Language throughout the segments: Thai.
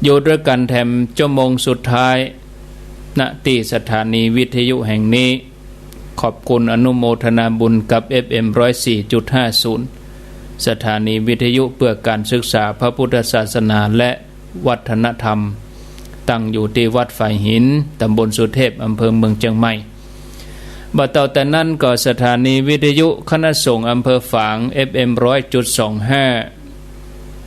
อยู่ด้วยกันแถมชั่วโมงสุดท้ายณที่สถานีวิทยุแห่งนี้ขอบคุณอนุโมทนาบุญกับ FM 104.50 สถานีวิทยุเพื่อการศึกษาพระพุทธศาสนาและวัฒนธรรมตั้งอยู่ที่วัดฝ่ายหินตำบลสุเทพอำเภอเมืองเชียงใหม่บัดต่อแต่นั้นก็สถานีวิทยุคณะสงฆ์อำเภอฝาง FM 100.25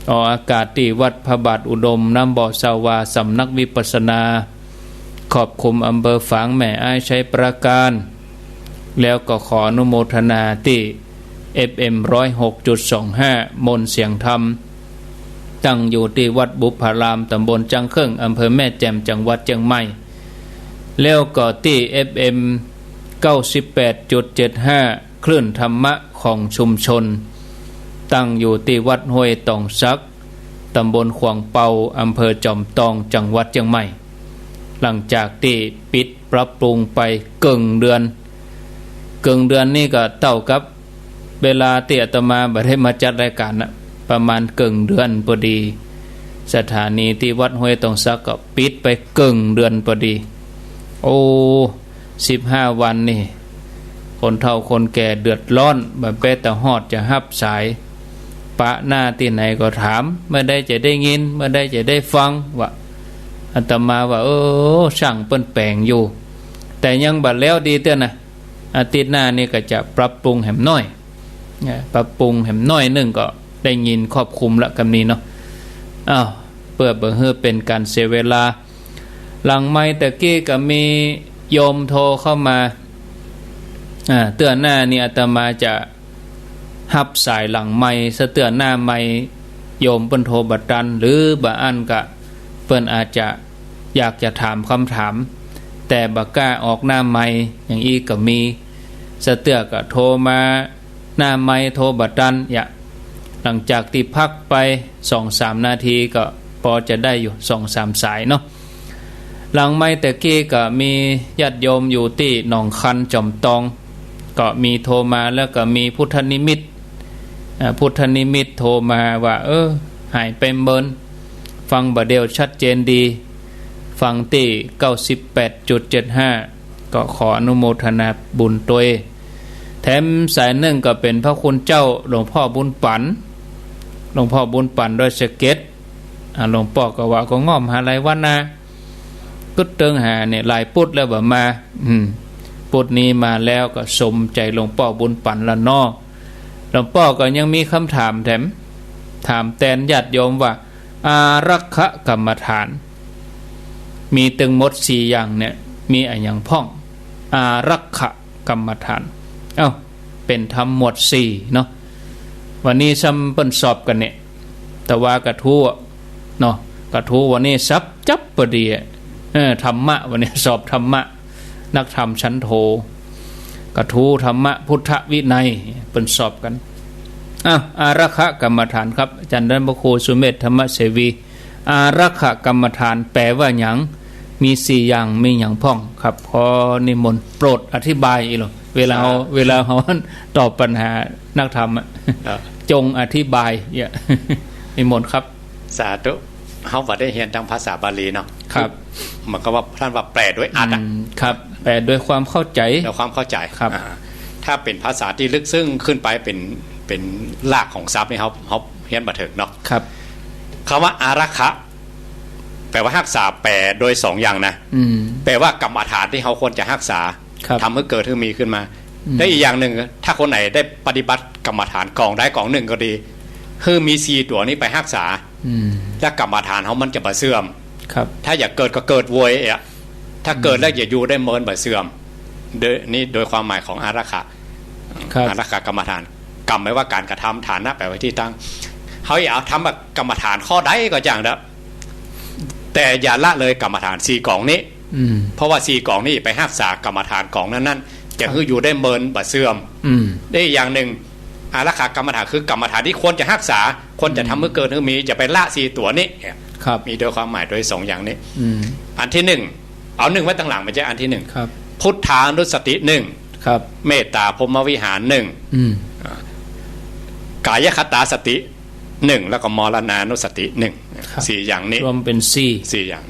ออกอากาศที่วัดพระบาทอุดมน้ำบ่อสาวาสำนักวิปัสสนาขอบคุมอำเภอฝางแม่อ้ายชัยประการแล้วก็ขออนุโมทนาที่ FM 106.25 มนต์เสียงธรรมตั้งอยู่ที่วัดบุพารามตำบลจังเครื่องอำเภอแม่แจ่มจังหวัดเชียงใหม่แล้วก็ที่ FM 98.75 คลื่นธรรมะของชุมชนตั้งอยู่ที่วัดห้วยตองซักตำบลขวางเปาอำเภอจอมตองจังหวัดเชียงใหม่หลังจากที่ปิดปรับปรุงไปเกินเดือนนี่ก็เท่ากับเวลาที่อาตมาบัดให้มาจัดรายการนะประมาณเกินเดือนพอดีสถานีที่วัดห้วยตองซักก็ปิดไปเกินเดือนพอดีโอ้15 วันนี่คนเฒ่าคนแก่เดือดร้อนแบบเปแต่ฮอดจะฮับสายปะหน้าที่ไหนก็ถามเมื่อใดจะได้ยินเมื่อใดจะได้ฟังว่าอาตมาว่าช่างเปิ้นแปลงอยู่แต่ยังบัดแล้วดีเต้อนะอาทิตย์หน้านี่ก็จะปรับปรุงแหมน้อยปรับปรุงแหมน้อยนึงก็ได้ยินครอบคลุมละคำนี้เนาะเพื่อบ่ให้เป็นการเสียเวลาหลังไมค์ตะกี้ก็มีโยมโทรเข้ามาเตือนหน้านี่อาตมาจะหับสายหลังไมค์ซะเตือนหน้าไมค์โยมเปิ้นโทรบัดดันหรือบะอันก็เปิ้นอาจจะอยากจะถามคำถามแต่บ่กล้าออกหน้าไมค์อย่างอีก็มีซะเตือก็โทรมาหน้าไมค์โทรบัดดันหลังจากที่พักไป 2-3 นาทีก็พอจะได้อยู่ 2-3 สายเนาะหลังไมค์ตะกี้ก็มีญาติโยมอยู่ที่หนองคันจอมตองก็มีโทรมาแล้วก็มีพุทธนิมิตโทรมาว่าหายไปเมินฟังบ่เดียวชัดเจนดีฟังที่ 98.75 ก็ขออนุโมทนาบุญตัวแถมสายหนึ่งก็เป็นพระคุณเจ้าหลวงพ่อบุญปันด้วยสเก็ตหลวงพ่อก็ว่าก็ง้อมหาไรวันนะก็เติงหาเนี่ยหลายปุดแล้วบ่มาปุดนี้มาแล้วก็สมใจหลวงพ่อบุญปันละนอหลวงพ่อก็ยังมีคำถามแถมถามแตนญาติโยมว่าอารักขกรรมฐานมีตึงหมด4อย่างเนี่ยมีอะไรอย่างพ่องอารักขกรรมฐานเป็นธรรมหมวด4เนาะวันนี้ซ้ำเปิ้นสอบกันเนี่ยแต่ว่ากระทู้เนาะกระทู้วันนี้ซับจับพอดีธรรมะวันนี้สอบธรรมะนักธรรมชั้นโทกระทู้ธรรมะพุทธวินัยเปิ้นสอบกันอารักขกรรมฐานครับอาจารย์ดันบโคสุเมธธรรมเสวีอารักขกรรมฐานแปลว่าหยังมี4อย่างมีหยังพ่องครับขอนิมนต์โปรดอธิบายอีหรอเวลาเขาตอบปัญหานักธรรมจงอธิบายนิมนต์ครับสาธุเฮาบ่ได้เรียนทางภาษาบาลีเนาะครับมันก็ว่าท่านว่าแปลด้วยอัดครับแปลด้วยความเข้าใจแล้วความเข้าใจครับถ้าเป็นภาษาที่ลึกซึ้งขึ้นไปเป็นรากของศัพท์นี่เฮาเรียนบ่ถึงเนาะครับคำว่าอารักขะแปลว่ารักษาแปลโดย2อย่างนะแปลว่ากรรมฐานที่เฮาควรจะรักษาทำให้เกิดให้มีขึ้นมาได้อีกอย่างหนึ่งถ้าคนไหนได้ปฏิบัติกรรมฐานกองได้กองหนึ่งก็ดีคือมี4ตัวนี้ไปรักษาแล้วกรรมฐานเขามันจะบ่เสื่อมถ้าอยากเกิดก็เกิดโวยถ้าเกิดแล้วอย่าอยู่ได้เมินบ่เสื่อมนี่โดยความหมายของอารักขะกรรมฐานกรรมไม่ว่าการกระทำฐานะแปลไว้ที่ตั้งเขาอยากทำแบบกรรมฐานข้อใดก็อย่างเด้อแต่อย่าละเลยกรรมฐาน4กองนี้เพราะว่า4กองนี้ไปรักษากรรมฐานกองนั้นจะคืออยู่ได้เมินบ่เสื่อมได้อย่างหนึ่งอารักขากรรมฐานคือกรรมฐานที่ควรจะรักษาควรจะทำให้เกิดให้มีจะไปละ4ตัวนี้มีโดยความหมายโดย2อย่างนี้อันที่1เอา1ไว้ตั้งหลังมันจะอันที่1พุทธานุสติ1ครับเมตตาพรหมวิหาร1กายคตาสติ 1แล้วก็มรณานุสติ1 4อย่างนี้รวมเป็น4อย่าง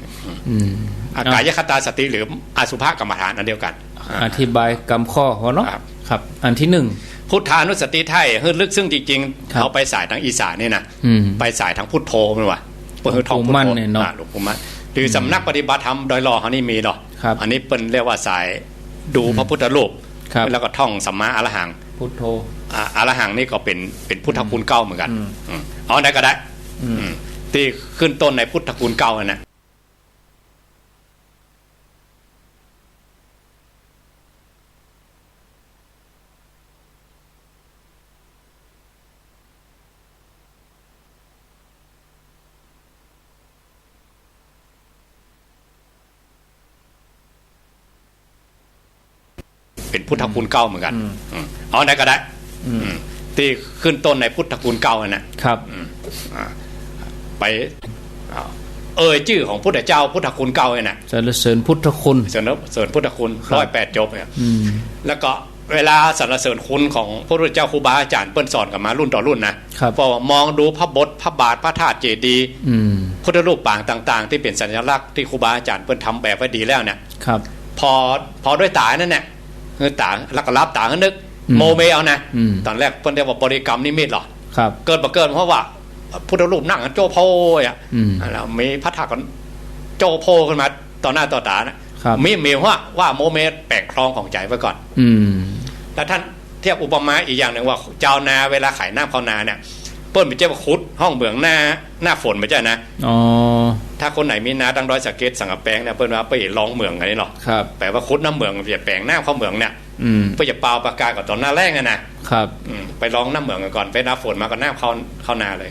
อากายคตาสติหรืออสุภกรรมฐานอันเดียวกันอธิบายกรรมข้อเนาะครับอันที่1พุทธานุสติไทยลึกซึ่งจริงๆเขาไปสายทางอีสานนี่นะไปสายทางพุทโธมันว่ะเปิดท้องพุทโธหลวงปู่มั่นหรือสำนักปฏิบัติธรรมโดยรอเขานี่มีเนาะอันนี้เป็นเรียกว่าสายดูพระพุทธรูปแล้วก็ท่องสัมมาอรหังพุทโธอรหังนี่ก็เป็นพุทธคุณเก้าเหมือนกันเอาไหนก็ได้ที่ขึ้นต้นในพุทธคุณเก้านะเป็นพุทธคุณเก้าเหมือนกันเอาไหนก็ได้ที่ขึ้นต้นในพุทธคุณเก้านะครับไปชื่อของพุทธเจ้าพุทธคุณเก้าเนี่ยนะสรรเสริญพุทธคุณสรรเสริญพุทธคุณ108จบเนี่ยแล้วก็เวลาสรรเสริญคุณของพระพุทธเจ้าครูบาอาจารย์เปิ้นสอนกันมารุ่นต่อรุ่นนะพอมองดูพระบทพระบาทพระธาตุเจดีย์พุทธรูปปางต่างๆที่เป็นสัญลักษณ์ที่ครูบาอาจารย์เปิ้นทำแบบไว้ดีแล้วเนี่ยพอด้วยตานั่นแหละคือตาแล้วก็รับตานึกโมเมเอานะตอนแรกเพิ่นเรียกว่าบริกรรมนิมิตหรอเกิดมาเกิดเพราะว่าพุทธรูปนั่งโจโพอ่ะแล้วมีพระธาตุกันโจโพขึ้นมาต่อหน้าต่อตานะมีว่าโมเมแปลกคลองของใจไว้ก่อนแล้วท่านเทียบอุปมาอีกอย่างหนึ่งว่าเจ้านาเวลาขายน้ำเข้านาเนี่ยเปิ้ลไปเจ้าขุดห้องเบืองหน้าฝนไม่ใช่นะถ้าคนไหนมีนาดังร้อยสะเก็ดสังกะแปงเนี่ยเปิ้ลว่าไปลองเมืองอะไรเนาะแปลว่าขุดน้ำเมืองเปลี่ยนแปลงหน้าเข้าเมืองเนี่ยเพื่อจะเปล่าปากกาก่อนตอนหน้าแรกนะครับไปลองน้ำเมืองก่อนไปน้าฝนมาก็น้าเข้านาเลย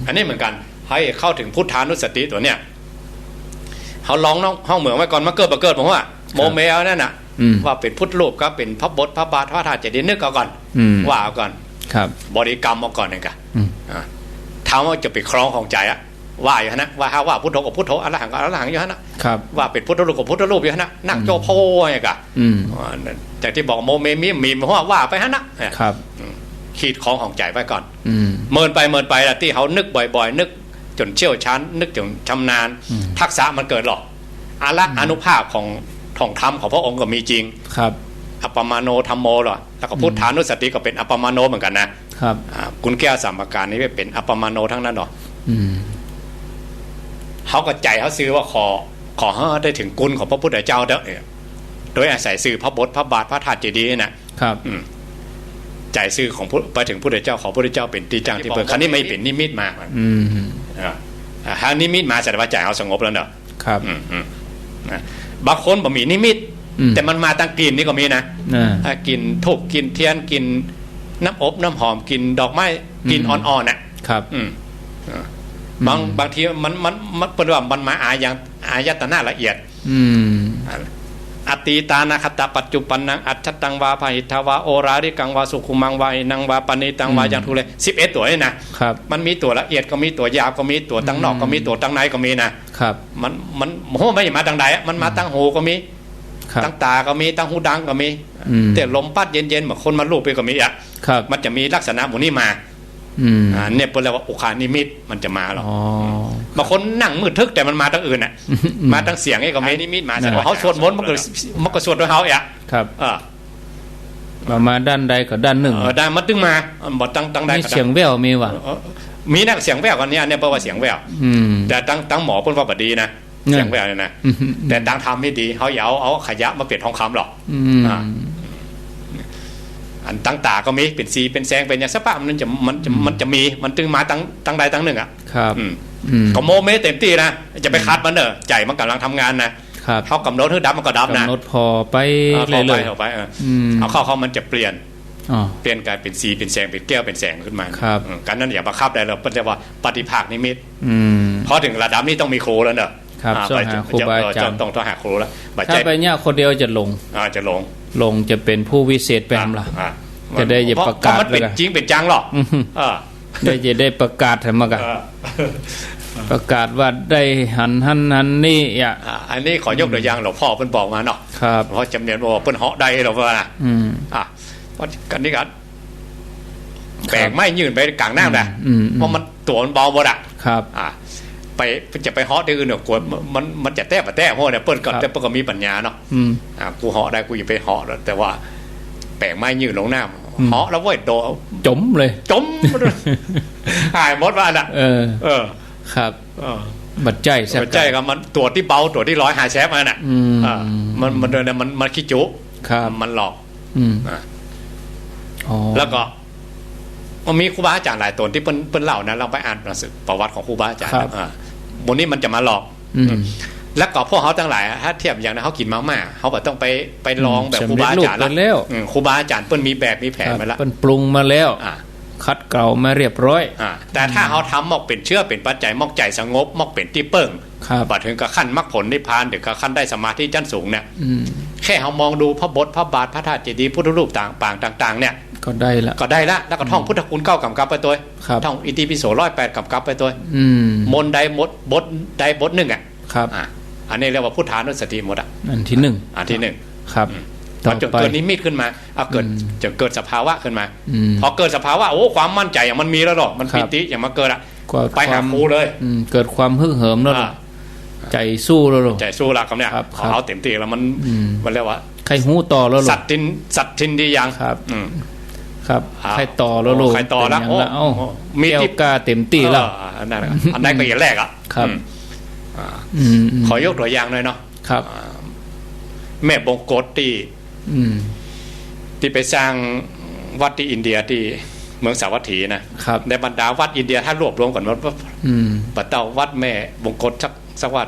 อันนี้เหมือนกันให้เข้าถึงพุทธานุสติตัวเนี้ยเขาลองห้องเมืองไว้ก่อนมาเกิดผมว่าโมเมลนั่นน่ะว่าเป็นพุทธรูปก็เป็นพระบทพระบาทพระธาตุเจดีย์นึกเอาก่อนว่าเอาก่อนบริกรรมเอาก่อนนึงกันถามว่าจะไปคล้องของใจอะว่าอยู่นะว่าพุทโธกับพุทโธอรหังกับอรหังอยู่นะว่าเป็นพุทธรูปกับพุทธรูปอยู่นะนั่งโจโพอย่างกะจากที่บอกโมเมมีเพราะว่าไปฮะนะครับขีดคล้องของใจไว้ก่อนเมินไปละที่เขานึกบ่อยๆนึกจนเชี่ยวชาญนึกจนชำนาญทักษะมันเกิดหรอกอนุภาพของท่องธรรมของพระองค์ก็มีจริงอัปปมาโนธรรมโมหรอแล้วก็พุทธานุสติก็เป็นอัปปมาโนเหมือนกันนะครับคุณแก้วสามประการนี้เป็นอัปปมาโนทั้งนั้นหรอเขาก็ใจเขาซื้อว่าขอให้ได้ถึงกุลของพระพุทธเจ้าเด้อโดยอาศัยซื้อพระบทพระบาทพระธาตุเจดีย์นะครับใจซื้อของไปถึงพุทธเจ้าขอพระพุทธเจ้าเป็นตีจังที่เปิดครั้นี้ไม่เป็นนิมิตมาหานิมิตมาแสดงว่าใจเขาสงบแล้วเนอะครับบางคนบ่มีนิมิตแต่มันมาตั้งกลิ่นนี่ก็มีนะกินทูบกินเทียนกินน้ำอบน้ำหอมกินดอกไม้กินอ่อนๆนะครับบางทีมันเป็นว่ามันมาอายตนะละเอียดอตีตานาคตปัจจุปันนังอัจฉตังวาภหิทวาโอราริกังวาสุขุมังวานังวาปณิตังวายังทุเล11ตัวนี่นะครับมันมีตัวละเอียดก็มีตัวยาวก็มีตัวตั้งนอกก็มีตัวตั้งในก็มีนะครับมันโหไม่มาตั้งใดมันมาตั้งหูก็มีตั้งตาก็มีตั้งหูดังก็มีแต่ลมพัดเย็นๆเหมือนคนมาลูบไปก็มีมันจะมีลักษณะหมู่นี้มาเนี่ยเป็นเรียกว่าอุคานิมิตมันจะมาหรอบางคนนั่งมืดทึกแต่มันมาตั้งอื่นมาตั้งเสียงไอ้ก็ไม่นิมิตมาแต่ว่าเขาสวดมนต์มันก็สวดด้วยเขาครับมาด้านใดก็ด้านหนึ่งด้านมันตึงมาบอกตั้งใดเสียงแว่วมีวะมีนะเสียงแว่วกันเนี่ยเพราะว่าเสียงแว่วแต่ตั้งหมอเพิ่นว่าบดีนะเสียงแว่วเนี่ยนะแต่ตั้งทำไม่ดีเขาเอาขยะมาเปลี่ยนทองคำหรอกอันตั้งตาก็มีเป็นสีเป็นแสงเป็นอย่างสภาพมันจะมีมันตึงมาตั้งใดตั้งหนึ่งครับก็โมเมเต็มที่นะจะไปคัดมันใจมันกำลังทำงานนะเขากำหนดให้ดับมันก็ดับนะกำหนดพอไปเลยเอาไปเอาเข้ามันจะเปลี่ยนกลายเป็นสีเป็นแสงเป็นแก้วเป็นแสงขึ้นมาการนั้นอย่าบังคับได้เราเป็นเรียกว่าปฏิภาคนิมิตพอถึงระดับนี้ต้องมีครูแล้วเนอะครูบาอาจารย์ต้องหาครูแล้วถ้าไปเนี่ยคนเดียวจะลงจะเป็นผู้วิเศษแปมล่ะจะได้จะประกาศเลยจริงเป็นจังหรอได้ประกาศทำมากันประกาศว่าได้หันนี่อันนี้ขอยกตัวอย่างหลวงพ่อเพิ่นบอกมาเนาะเพราะจำเนียนบอกเพิ่นเหาะได้หรอกว่าเพราะกันนี้กัน แบกไม่ยืนไปกลางน้ำนะเพราะมันตัวมันเบาหมดอ่ะครับไปจะไปเหาะที่อื่นเนี่ยกลัวมันจะแต้ปะแต้เพราะเนี่ยเปิ้ลก่อนแต่เปิ้ลก็มีปัญญาเนาะกูเหาะได้กูอย่าไปเหาะแต่ว่าแบกไม่ยืนลงน้ำเหาะแล้วเว้ยโดจมเลยจมหายหมดว่าน่ะครับบัดใจบัดใจก็มันตัวที่เบาตัวที่100หาแชฟมันน่ะมันเดินมันขี้จุมันหลอกแล้วก็มันมีครูบาอาจารย์หลายตนที่เปิ้นเล่านะเราไปอ่านหนังสือประวัติของครูบาอาจารย์บนนี้มันจะมาหลอกแล้วก็พวกเขาทั้งหลายถ้าเทียบอย่างนั้นเขากินมาม่าเขาแบบต้องไปลองแบบครูบาอาจารย์แล้วครูบาอาจารย์เปิ้นมีแบบมีแผนมาแล้วเปิ้นปรุงมาแล้วคัดเกลามาเรียบร้อยแต่ถ้าเขาทำมอกเป็นเชื่อเป็นปัจจัยมอกใจสงบมอกเป็นที่เปิ้งปัดถึงกับขั้นมรรคผลนิพพานถึงกับขั้นได้สมาธิชั้นสูงเนี่ยแค่เขามองดูพระบทพระบาทพระธาตุเจดีย์พุทธรูปต่างๆเนี่ยก็ได้ละแล้วก็ท่องพุทธคุณ9กำกับไปตัวท่องอิติปิโส108กำกับไปตัวมนต์ใดบทใดบทหนึ่งอันนี้เรียกว่าพุทธานุสติหมดอันที่1ครับพอจนเกิดนิมิตขึ้นมาจะเกิดสภาวะขึ้นมาพอเกิดสภาวะโอ้ความมั่นใจอย่างมันมีแล้วหรอกมันปิติอย่างมาเกิดไปหาครูเลยเกิดความฮึกเหิมแล้วใจสู้แล้วใจสู้ละคำเนี้ยเอาเต็มที่แล้วมันเรียกว่าใครหูต่อแล้วสัตทินดียังครับใครต่อแล้วลูกใครต่อแล้วมีที่กาเต็มที่แล้วอันนั้นก็อย่างแรกครับขอยกตัวอย่างหน่อยเนาะครับแม่บงกฎที่ไปสร้างวัดที่อินเดียที่เมืองสาวัตถีนะในบรรดาวัดอินเดียถ้ารวบรวมกันว่าปัตตาวัดแม่บงกฎสักวัด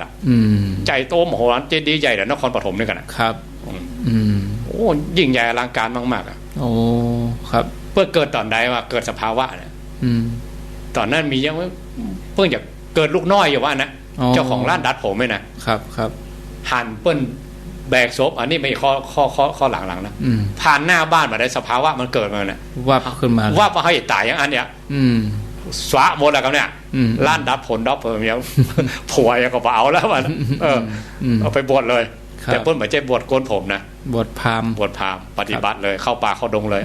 ใจโตมโหฬารเจดีย์ใหญ่แต่นครปฐมนี่กันครับโอ้ยิ่งใหญ่อลังการมากๆโอ้ครับเพื่อเกิดตอนใดว่าเกิดสภาวะเนี่ยตอนนั้นมียังเพิ่งจะเกิดลูกน้อยอยู่ว่านะเจ้าของร้านดัดผมไม่นะครับหันเปิ้ลแบกศพอันนี้ไม่ข้อหลังๆนะผ่านหน้าบ้านมาได้สภาวะมันเกิดมาเนี่ยวับขึ้นมาว่าให้ตายอย่างอันเนี้ยสวะหมดแล้วกันเนี่ยล้านดับผลดับเพิ่มยังผัวยังก็เอาแล้วมันเอาไปบวชเลยแต่เพิ่นไม่ใช่บวชโกนผมนะบวชพราหมณ์ปฏิบัติเลยเข้าป่าเข้าดงเลย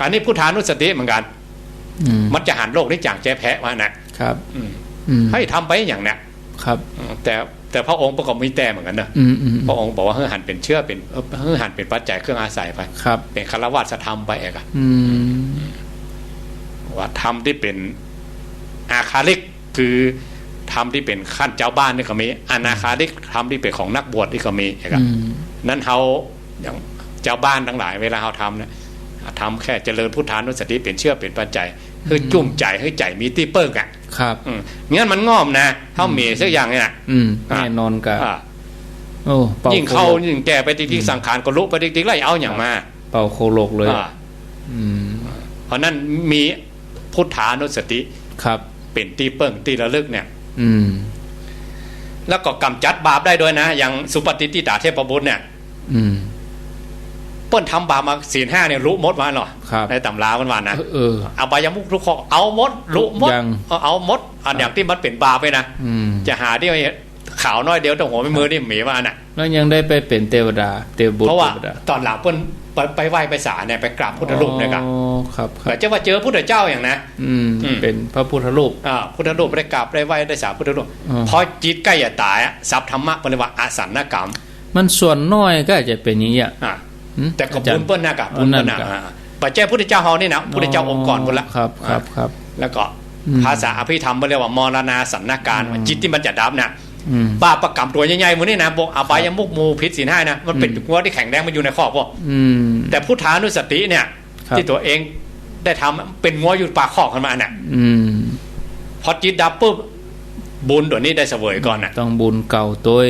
อันนี้พุทธานุสติเหมือนกันมันจะหันโลกนี้จากแจ๊แพะมานะครับให้ทำไปอย่างเนี้ยครับแต่พระองค์ประกอบมีแต่เหมือนกันนะพระองค์บอกว่าให้หันเป็นเชื่อเป็นให้หันเป็นปัจจัยเครื่องอาศัยไปเป็นคารวะธรรมไปเองว่าธรรมที่เป็นอาคาลิกคือธรรมที่เป็นขั้นเจ้าบ้านนี่ก็มีอนาคาลิกธรรมที่เป็นของนักบวชนี่ก็มีเองนั้นเขาอย่างเจ้าบ้านทั้งหลายเวลาเขาทำเนี่ยทำแค่เจริญพุทธานุสติเป็นเชื่อเป็นปัจจัยคือจุ่มใจให้ใจมีที่เปิ้งอ่ะครับงั้นมันงอมนะเท่ามีสักอย่างเนี่ยแน่นอนกับยิ่งเข้ายิ่งแก่ไปติ๊กสังขารก็ลุไปติ๊กไล่เอาอย่างมาเป่าโคโลกเลยเพราะนั้นมีพุทธานุสติครับเป็นตีเปิ้งตีระลึกเนี่ยแล้วก็กำจัดบาปได้ด้วยนะอย่างสุปฏิทิตาเทพบุตรเนี่ยเปิ้นทำบาปมาศีล5เนี่ยรู้มดมาหรอในตำรามันว่านะอบายมุขทุกข้อเอามดรู้มดเอามดอันอย่างที่มันเป็นบาปไปนะจะหาที่ขาวน้อยเดียวแต่หัวไม่มือนี่หมีว่าน่ะแล้วยังได้ไปเป็นเทวดาเทวบุตรเพราะว่าตอนหลังเปิ้นไปไหว้ไปศาลเนี่ยไปกราบพุทธรูปเนี่ยครับแต่จะว่าเจอพุทธเจ้าอย่างนะเป็นพระพุทธรูปพุทธรูปได้กราบได้ไหว้ได้สาพุทธรูปพอจิตใกล้จะตายทรัพย์ธรรมะปริวัติอาสันนกรรมมันส่วนน้อยก็จะเป็นอย่างนี้แต่กับบุญเปิ้ลนะกับบุญเปิ้ลนะปัจจัยพุทธเจ้าเฮานี่นะพุทธเจ้าองค์ก่อนหมดละครับแล้วก็ภาษาอภิธรรมเรียกว่ามรณาสันนการจิตที่มันจะดับน่ะบาปประกรรมตัวใหญ่ๆมันนี่นะบอกอบายมุกมูพิษศีล5นะมันเป็นหัวที่แข็งแรงมันอยู่ในข้อพวกแต่พุทธานุสติเนี่ยที่ตัวเองได้ทำเป็นงัวอยู่ปากข้อขึ้นมาเนี่ยพอจิตดับปุ๊บบุญตัวนี้ได้เสวยก่อนน่ะต้องบุญเก่าตัว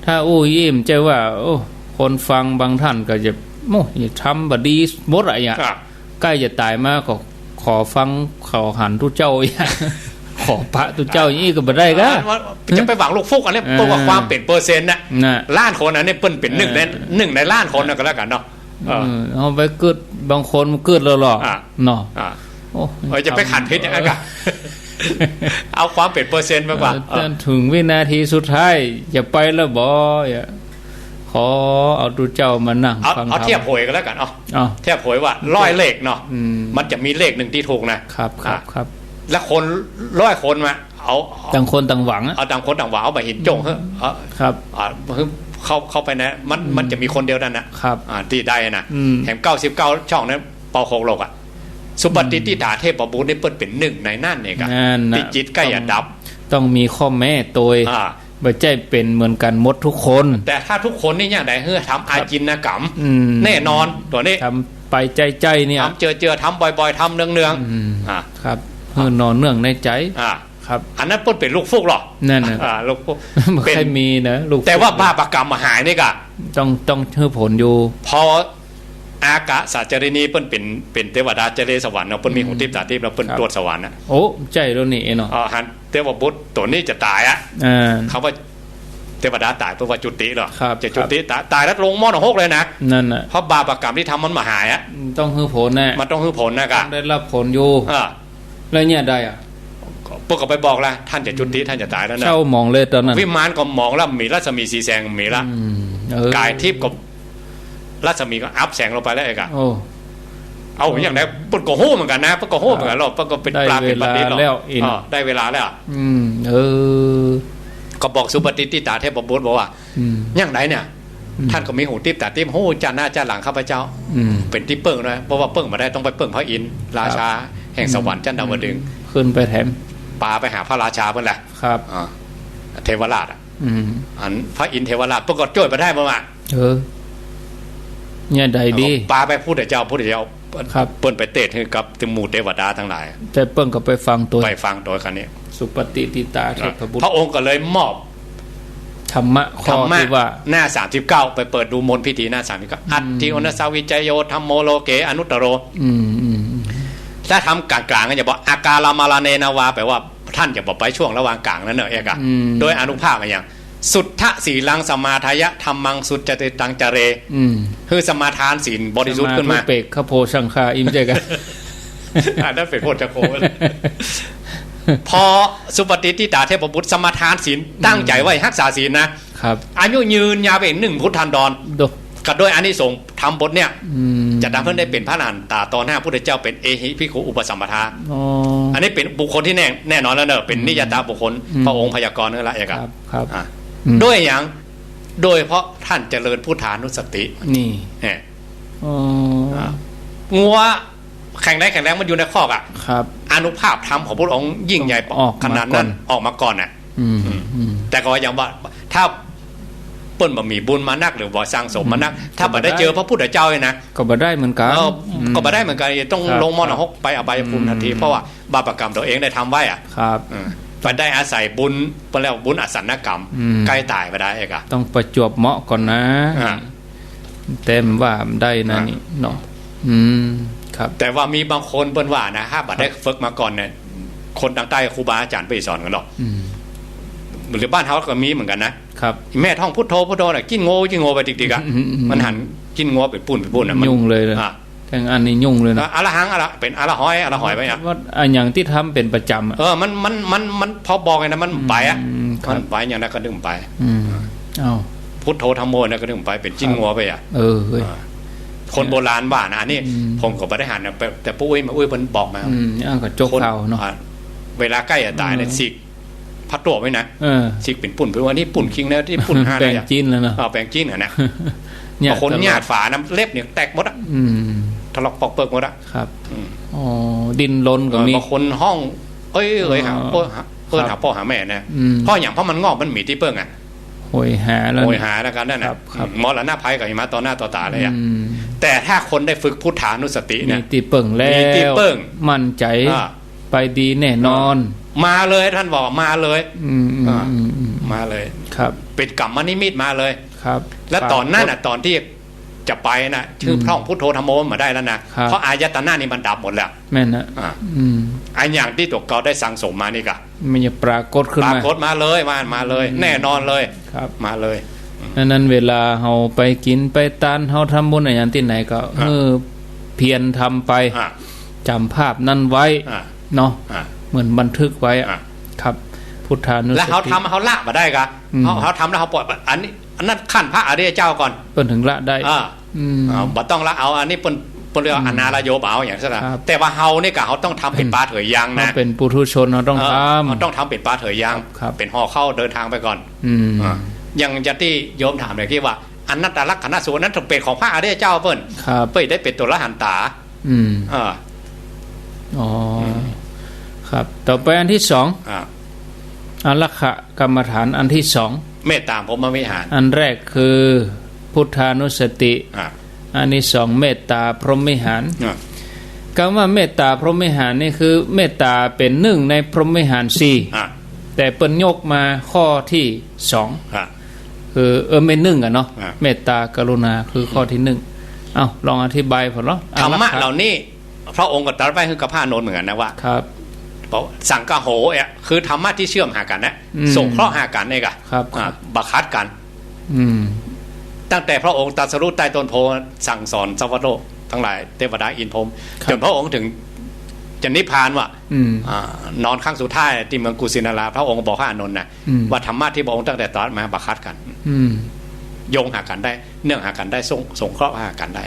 ถ้ายิ้มใจว่าคนฟังบางท่านก็จะอย่าทำบดีหมดอะไรอย่างใกล้จะตายมากก็ขอฟังขอหันทุเจ้าขอพระทุเจ้าอย่างนี้ก็บ่ได้ก็จะไปหวังลูกฟุกอันนี้เพราะว่าความเป็นเปอร์เซ็นต์น่ะล้านคนอันนี้เป็นหนึ่งในล้านคนก็แล้วกันเนาะเอาไปเกิดบางคนมันเกิดแล้วหรอเนาะจะไปขันพิษอย่างนั้นก็เอาความเป็นเปอร์เซ็นต์มากกว่าถึงวินาทีสุดท้ายอย่าไปแล้วบ่ข อเอาดูเจ้ามานั่งฟัง เอาเทียบหวยกันแล้วกันเทียบหวยว่า100 เลขเนาะมันจะมีเลขหนึ่งที่ถูกนะครับแล้วคน100 คนมาเอาต่างคนต่างหวังเอาต่างคนต่างหวังเอาไปหินจงครับเข้าไปนะมันจะมีคนเดียวนั่นนะครับที่ได้นะแห่ง99 ช่องนั้นเป่าโคกโลกอ่ะสุปฏิทิฏฐาเทพบุตรนี่เปิดเป็นหนึ่งในนั่นเองอ่ะติจิตใกล้ดับต้องมีข้อแม้ตัวไม่ใช่เป็นเหมือนกันหมดทุกคนแต่ถ้าทุกคนนี่อย่างใดเฮ้อทำอาจินกรรมแน่นอนตัวนี้ทำไปใจเนี่ยทำเจอทำบ่อยๆทำเนืองครับเพื่อนอนเนื่องในใจครับอันนั้นเปิ้ลเป็นลูกฟุกหรอนั่นนะลูกฟุกไม่เคยมีนะลูกแต่ว่าบ้าประกรรมมาหายนี่กะต้องเฮือผลอยู่พออากะสัจจรินีเปิ้ลเป็นเทวดาเจริญสวรรค์เนาะเปิ้ลมีหูทิพย์ตาทิพย์แล้วเปิ้ลตรวจสวรรค์นะโอ้ใจแล้วนี่เนาะหันเทวบุตรตัวนี้จะตายเขาว่าเทวดาตายเพราะว่าจุติหรอจะจุติตายแล้วลงมอหกเลยนะนั่นน่ะเพราะบาปกรรมที่ทำมันมาหายต้องฮือผลแน่มันต้องฮือผลนะกะได้รับผลอยู่แล้วเนี่ยได้พวกก็ไปบอกแล้วท่านจะจุติท่านจะตายแล้วนะเช่ามองเลยตอนนั้นวิมานก็มองแล้วมีรัศมีสีแสงมีละกายทิพย์ก็รัศมีก็อัพแสงลงไปแล้วเองอะเอาอย่างไรปุ่นก็โห่เหมือนกันนะปุ่นก็โห่เหมือนกันเราปุ่นก็เป็นปลาเป็นปลาดิบแล้วได้เวลาแล้วก็บอกสุปฏิทิฏฐาเทพบุตรบอกว่าอย่างไรเนี่ยท่านก็มีหูทิพย์ตาทิพย์โห่จานหน้าจานหลังข้าพเจ้าเป็นที่เปิ้งนะเพราะว่าเปิ้งมาได้ต้องไปเปิ้งพระอินทร์ราชาแห่งสวรรค์จันทดาวดึงขึ้นไปแถมปาไปหาพระราชาเพื่อนแหละครับเทวราชอันพระอินทร์เทวราชปรากฏช่วยมาได้มาเนี่ยใดดีปาไปพูดแต่เจ้าเปิ้นไปเตะให้กับถึงหมู่เทวดาทั้งหลายแต่เปิ้นก็ไปฟังตัวคันนี้สุปฏิทิตาเทพบุตรพระองค์ก็เลยมอบธรรมะข้อที่ว่าหน้า39ไปเปิดดูมนต์พิธีหน้า39อัตถิอนัสสาวิจัยโยธัมโมโลเกอนุตตโรถ้าทำกลางๆก็จะบอกอาการามาลาเนนาวาแปลว่าท่านจะบอกไปช่วงระหว่างกลางนั่นเนอะเอกะโดยอนุภาพอย่างสุทธะศีลังสมาทายะธรรมังสุจติตังจเรคือสมาทานศีลบริสุทธิ์ขึ้นมาเปกขโพชังคาอิมเจกันนั่นเป็นโพชโคพอสุปฏิทิฏฐาเทพบุตรสมาทานศีลตั้งใจไว้รักษาศีลนะครับอายุยืนยาวเป็น1 พุทธันดรก็โดยอานิสงส์ทำบทเนี่ยจะทำเพื่อได้เป็นพระนานตาตอน5พุทธเจ้าเป็นเอหิภิกขุอุปสัมปทาอันนี้เป็นบุคคลที่แน่นอนแล้วเนอะเป็นนิยตาบุคคลพระองค์พยากรณ์นั่นแหละเองครับด้วยอย่างโดยเพราะท่านเจริญพุทธานุสตินี่งัวแข่งได้แข่งแรงมันอยู่ในคอกอ่ะอนุภาพธรรมของพระองค์ยิ่งใหญ่ขนาดนั้นออกมาก่อนน่ะแต่ก็อย่างว่าถ้าเปิ้นบ่มีบุญมานักหรือบ่สร้างสมมานักถ้าบ่ได้เจอพระพุทธเจ้าเลยนะก็บ่ได้เหมือนกันก็บ่ได้เหมือนกันต้องลงมรณะไปอบายภูมิทันทีเพราะว่าบาปกรรมตัวเองได้ทำไว้อ่ะครับไปได้อาศัยบุญไปแล้วบุญอสันนกรรมใกล้ตายไปได้เองอ่ะต้องประจวบเหมาะก่อนนะเต็มว่าได้นะนี่เนาะครับแต่ว่ามีบางคนเปิ้นว่านะถ้าบ่ได้ฝึกมาก่อนเนี่ยคนทางใต้ครูบาอาจารย์ไปสอนกันหรอกหรือบ้านเฮาก็มีเหมือนกันนะครับแม่ท่องพุทโธพุทโธน่ะกินโง่ไปติ๊กๆอ่ะมันหันกินโง่ไปปุ้นน่ะมันยุ่งเลยทั้งอันนี้ยุ่งเลยนะอะละหังอะละเป็นอะละหอยไปอ่ะว่าอย่างที่ทำเป็นประจำมันพอบอกไงนะมันไปอ่ะมันไปอย่างนั้นก็ดึงไปพุทโธธัมโมน่ะก็ดึงไปเป็นจิ้นงัวไปอ่ะคนโบราณบ้านนะนี่ผมก็บ่ได้หันนะแต่ปุ้ยเพิ่นบอกมาก็จกเข่าเนาะเวลาใกล้จะตายเนี่ยสิพัดตัวไว้นะสิเป็นปุ่นไปว่านี่ปุ่นคิงแล้วที่ปุ่น5แปลงจีนแล้วเนาะแปลงจีนนะคนหยาดฝาน้ำเล็บเนี่ยแตกหมดถลอกปอกเปิกหมดครับดินล้นก็มีบางคนห้องหาพ่อหาแม่นะพ่ออย่างเพราะมันงอกมันหมีที่เปิ้งโหยหาแล้วกันนั่นนะมรณะภัยกับหิมะต่อหน้าต่อตาเลยแต่ถ้าคนได้ฝึกพุทธานุสติเนี่ยมีตีเปิงแล้วมั่นใจไปดีแน่นอนมาเลยท่านบอกมาเลยมาเลยครับปิดกรรมนิมิตมาเลยครับแล้วตอนนั้นตอนที่จะไปนะชื่อพร่องพุทโธธรรมโมมาได้แล้วนะเพราะอายตนะนี่มันดับหมดแล้วแม่นนะไอ้อย่างที่ตัวเก่าได้สั่งสมมานี่ก็มันจะปรากฏขึ้นมาปรากฏมาเลยมาเลยแน่นอนเลยครับมาเลยนั้นเวลาเฮาไปกินไปตานเฮาทำบุญอะไรอย่างที่ไหนก็เพียรทำไปจำภาพนั้นไว้เนาะเหมือนบันทึกไว้ครับพุทธานุสติแล้วเขาทำเขาละมาได้กะเขาทำแล้วเขาปล่อยอันนี้ อันนั้นขั้นพระอริยเจ้าก่อนเปิ้นถึงละได้บ่ต้องละเอาอันนี้เปิ้นเรียกอนาลโยบเอาอย่างนั้นแต่ว่าเฮานี่ก็เฮาต้องทำเป็นปลาเถยยางนะเป็นปุถุชนเราต้องทำเป็นปลาเถยยางเป็นห่อเข้าเดินทางไปก่อนอย่างจะที่โยมถามเลยที่ว่าอนัตตลักษณะสูตรนั้นถึงเป็นของพระอริยเจ้าเปิ้นเปิ้นได้เป็นตัวละหันตาอ๋อครับต่อไปอันที่สองอลักขกรรมฐานอันที่สองเมตตาพรหมวิหารอันแรกคือพุทธานุสติอันที่สองเมตตาพรหมวิหารคำว่าเมตตาพรหมวิหารนี่คือเมตตาเป็นหนึ่งในพรหมวิหารสี่แต่เปิ้นยกมาข้อที่สองคือไม่หนึ่งอะเนาะเมตตากรุณาคือข้อที่หนึ่งเอาลองอธิบายพอเนาะธรรมะเหล่านี้พระองค์ก็ตรัสไว้คือกับพระอานนท์เหมือนกันนะว่าครับสังกโหเนี่ยคือธรรมะที่เชื่อมหากันนะส่งเคราะห์หากันนี่กะบักคัดกันตั้งแต่พระองค์ตรัสรู้ใต้ต้นโพสั่งสอนสัพพะโลกทั้งหลายเทวดาอินพรหมจนพระองค์ถึงจะนิพพานว่านอนครั้งสุดท้ายที่เมืองกุสินาราพระองค์บอกพระอานนท์นะว่าธรรมะที่พระองค์ตั้งแต่ตรัสมาบักคัดกันโยงหากันได้เนื่องหากันได้ส่งเคราะห์หากันได้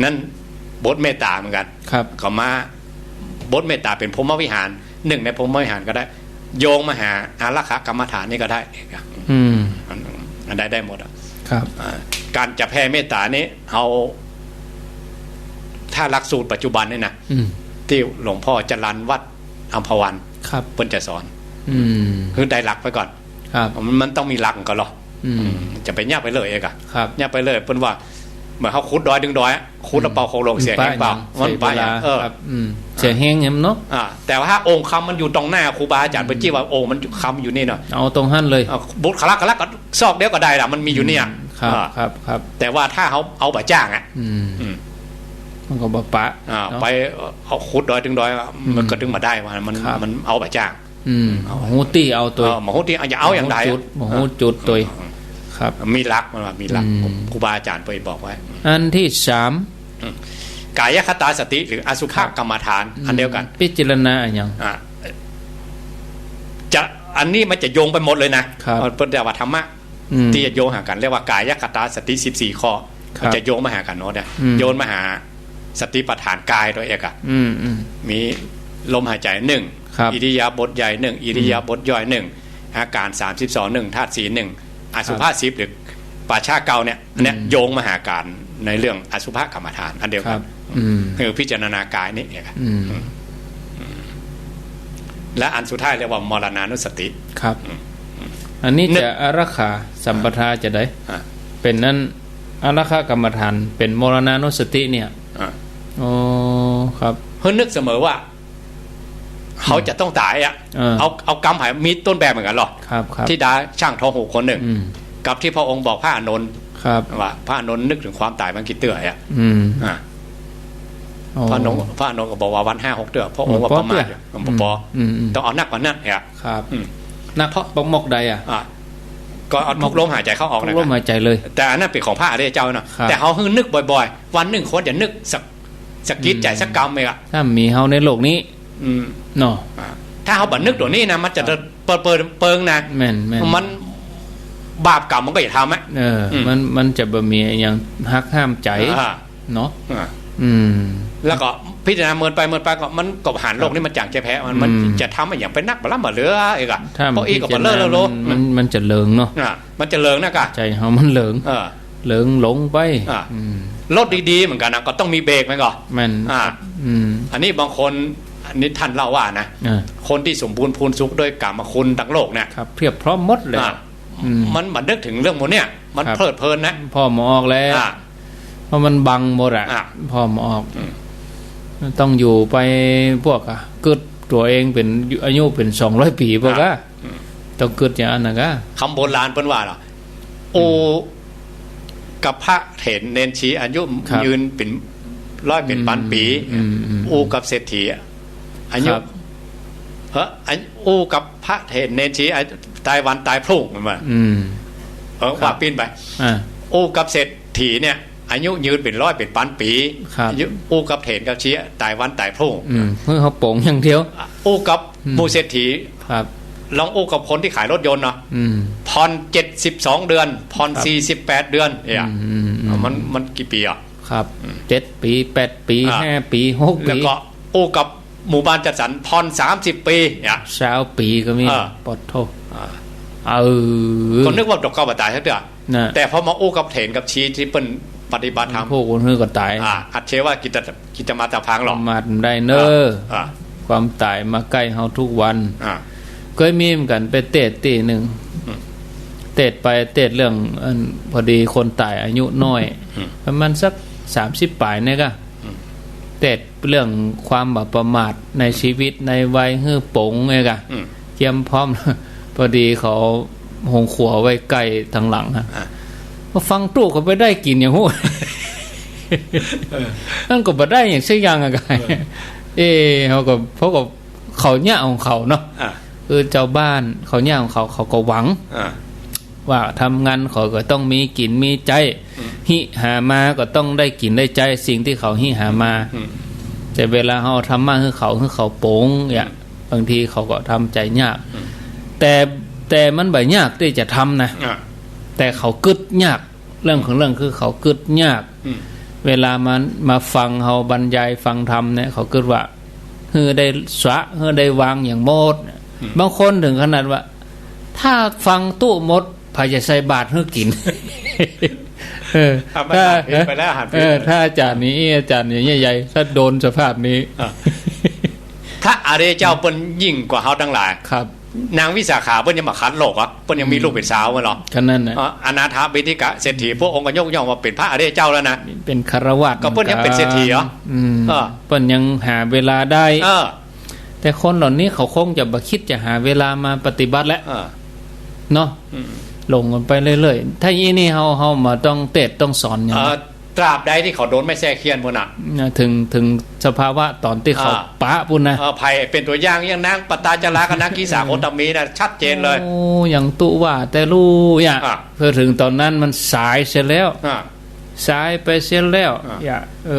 นั่นบทเมตตาเหมือนกันก็มาบทเมตตาเป็นพรหมวิหารหนึ่งในพรหมวิหารก็ได้โยงมาหาอารักขกรรมฐานนี่ก็ได้อันได้หมดครับการจะแผ่เมตตานี้เอาถ้าหลักสูตรปัจจุบันนี่นะที่หลวงพ่อจรัญวัดอัมพวันเพิ่นจะสอนคือได้หลักไปก่อนมันต้องมีหลักก่อนหรอจะไปแยกไปเลยเองอะแยกไปเลยเพิ่นว่าเหมือนเขาขุดดอยดึงดอยขุดแล้วเป่าโคลงเสียแห้งเปล่ามันไปเสียแห้งเนาะแต่ว่าถ้าองค์คำมันอยู่ตรงหน้าครูบาอาจารย์ไปจี้ว่าองค์มันคำอยู่นี่เนาะเอาตรงหั่นเลยบุตรขลักก็ซอกเดียวก็ได้ละมันมีอยู่เนี่ยครับแต่ว่าถ้าเขาเอาบะจ้างอ่ะมันก็บะปะไปเอาขุดดอยดึงดอยมันก็ดึงมาได้ว่ามันเอาบะจ้างหูตี้เอาตัวหูตี้อย่าเอาอย่างใดหูจุดตัวมีรักมันว่ามีรักครูบาอาจารย์ไปบอกไว้อันที่สามกายคตาสติหรืออสุภกรรมฐานอันเดียวกันพิจารณาอย่างจะอันนี้มันจะโยงไปหมดเลยนะเป็นแต่ว่าธรรมะที่จะโยงหากันเรียกว่ากายคตาสติ14ข้อมันจะโยงมาหากันเนาะเนี่ยโยนมาหาสติปัฏฐานกายตัวเองอะมีลมหายใจ1อิริยาบถใหญ่1อิริยาบถย่อย1อาการ32 1ธาตุ4 1อสุภะ10หรือป่าชาเก่าเนี่ยโยงมาหาการในเรื่องอสุภกรรมฐานอันเดียวกันคือพิจารณากายนี่เนี่ยและอันสุดท้ายเรียกว่ามรณานุสติครับอันนี้จะอารักขาสัมปทาจะได้เป็นนั้นอารักขกรรมฐานเป็นมรณานุสติเนี่ยอ๋อครับเพิ่นนึกเสมอว่าเขาจะต้องตายอ่ะเอากรรมหายมีต้นแบบเหมือนกันหรอที่ดาช่างทองหูคนหนึ่งกับที่พระองค์บอกพระอานนท์ว่าพระอานนท์นึกถึงความตายมันกี่เตื่อยอ่ะพระอานนท์ก็บอกว่าวัน5-6 เดือนพระองค์ว่าประมาทปอต้องเอานักกว่านั้นเนี่ยครับนักเพราะบงมกใดอ่ะก็เอาทุกลมหายใจเข้าออกนะลมหายใจเลยแต่อันนั้นเป็นของพระอริยเจ้าเนาะแต่เขาฮึ่งนึกบ่อยๆวันหนึ่งคนจะนึกสักกิจใจสักกรรมเองอ่ะถ้ามีเฮาในโลกนี้เนาะถ้าเขาบันนึกตัวนี้นะมันจะเปิงนะมันบาปกรรมมันก็อย่าทำไหมมันจะบ่มีอย่างหักห้ามใจเนาะแล้วก็พิจารณาเมินไปก็มันกบหันโลกนี่มันจางใจแพ้มันจะทำอย่างเป็นนักบาล่ำบาเลือเองอะเพราะอีกกับเลิศแล้วมันจะเลิงเนาะมันจะเลิงนะกะใจเขามันเลิงหลงไปรถดีๆเหมือนกันนะก็ต้องมีเบรกไหมก่อนมันอันนี้บางคนอันนี้ท่านเล่าว่านะคนที่สมบูรณ์พูนสุขด้วยกรรมคุณทั้งโลกเนี่ยเพียบพร้อมหมดเลยมันนึกถึงเรื่องโมเนี่ยมันเพลิดเพลินนะพ่อหมอออกแล้วเพราะมันบังหมดอ่ะพ่อหมอออกต้องอยู่ไปพวกอ่ะเกิดตัวเองเป็นอายุเป็น200 ปีพวกอ่ะต้องเกิดอย่างนั้นนะคำโบราณเป็นว่าหรอโอกับพระเถรเนนชีอายุยืนเป็น100 เป็นพันปีอูกับเศรษฐีอายุอูกับพระเถรเนนชีตายวันตายพรุ่งมันว่าว่าปีนไปอูกับเศรษฐีเนี่ยอายุยืนเป็น100 เป็นพันปีอายุอูกับเถรกับชีตายวันตายพรุ่งเพื่อเขาโป่งอย่างเดียวอูกับมูเศรษฐี ลองอู้กับคนที่ขายรถยนต์เนาะผ่อน72 เดือนผ่อน48 เดือนเนี่ยมันกี่ปีอ่ะครับ7 ปี8 ปี5 ปี6 ปีแล้วก็อู้กับหมู่บ้านจัดสรรผ่อน30 ปีเนี่ย20 ปีก็มีปลดโทษก็นึกว่าดอกเก้าบาตายใช่ไหมแต่พอมาอู้กับเถนกับชีที่เป็นปฏิบัติธรรมพวกคนเฮือก็ตายอัดเชื่อว่ากิจมาตาพังหรอกมาได้เนอความตายมาใกล้เฮาทุกวันก็มีเหมือนกันไปเตะตีหนึ่งเตะไปเตะเรื่องพอดีคนตายอายุน้อยประมาณสัก30 ปลายเนี่ยก็เตะเรื่องความแบบประมาทในชีวิตในวัยฮื้อปงไงก็เตรียมพร้อมพอดีเขาหงขัวไว้ใกล้ทางหลังฮะมาฟังตู้เขาไปได้กินอย่างหู้นั่นก็บ่ได้อย่างเช่นยังอะไรเขาก็เขาเนี่ยของเขาเนาะคือเจ้าบ้านเขาเนี่ยของเขาก็หวังว่าทำงานเขาก็ต้องมีกินมีใจหิหามาก็ต้องได้กินได้ใจสิ่งที่เขาหิหามาแต่เวลาเขาทำมาคือเขาโป่งอย่างบางทีเขาก็ทำใจยากแต่มันแบบยากที่จะทำนะแต่เขากึดยากเรื่องของเรื่องคือเขากึดยากเวลามาฟังเขาบรรยายฟังธรรมเนี่ยเขากึดว่าเฮือได้สะเฮือได้วางอย่างโมดบางคนถึงขนาดว่าถ้าฟังตู้มดพายจะใส่บาตรเฮือกินถ้าอาจารย์นี้อาจารย์นี้ใหญ่ๆถ้าโดนสภาพนี้ถ้าอาเรเจ้าเป็นยิ่งกว่าเขาทั้งหลายครับนางวิสาขาเพิ่นยังมาคัดโลกอ่ะเพิ่นยังมีลูกเป็นสาวมั้ยหรอฉะนั้นน่ะอนาถาบิณฑิกะเศรษฐีพวกองค์ก็ยกย่องว่าเป็นพระอริยเจ้าแล้วนะเป็นคฤหัสถ์ก็เพิ่นยังเป็นเศรษฐีเหรอเพิ่นยังหาเวลาได้แต่คนเหล่านี้เขาคงจะบ่คิดจะหาเวลามาปฏิบัติแล้วเนาะลงกันไปเรื่อยๆถ้าอีนี่เฮามาต้องเตะต้องสอนอย่างตราบใดที่เขาโดนไม่แท้เคียนพุ่นน่ะถึงสภาวะตอนที่เขาปะพุ่นนะภัยเป็นตัวอย่างอย่างนางปตาจารากับนางกีสาโคตมีน่ะชัดเจนเลยโอ้อย่างตุว่าแต่รู้อย่าเพื่อถึงตอนนั้นมันสายเสียแล้วสายไปเสียแล้วอย่า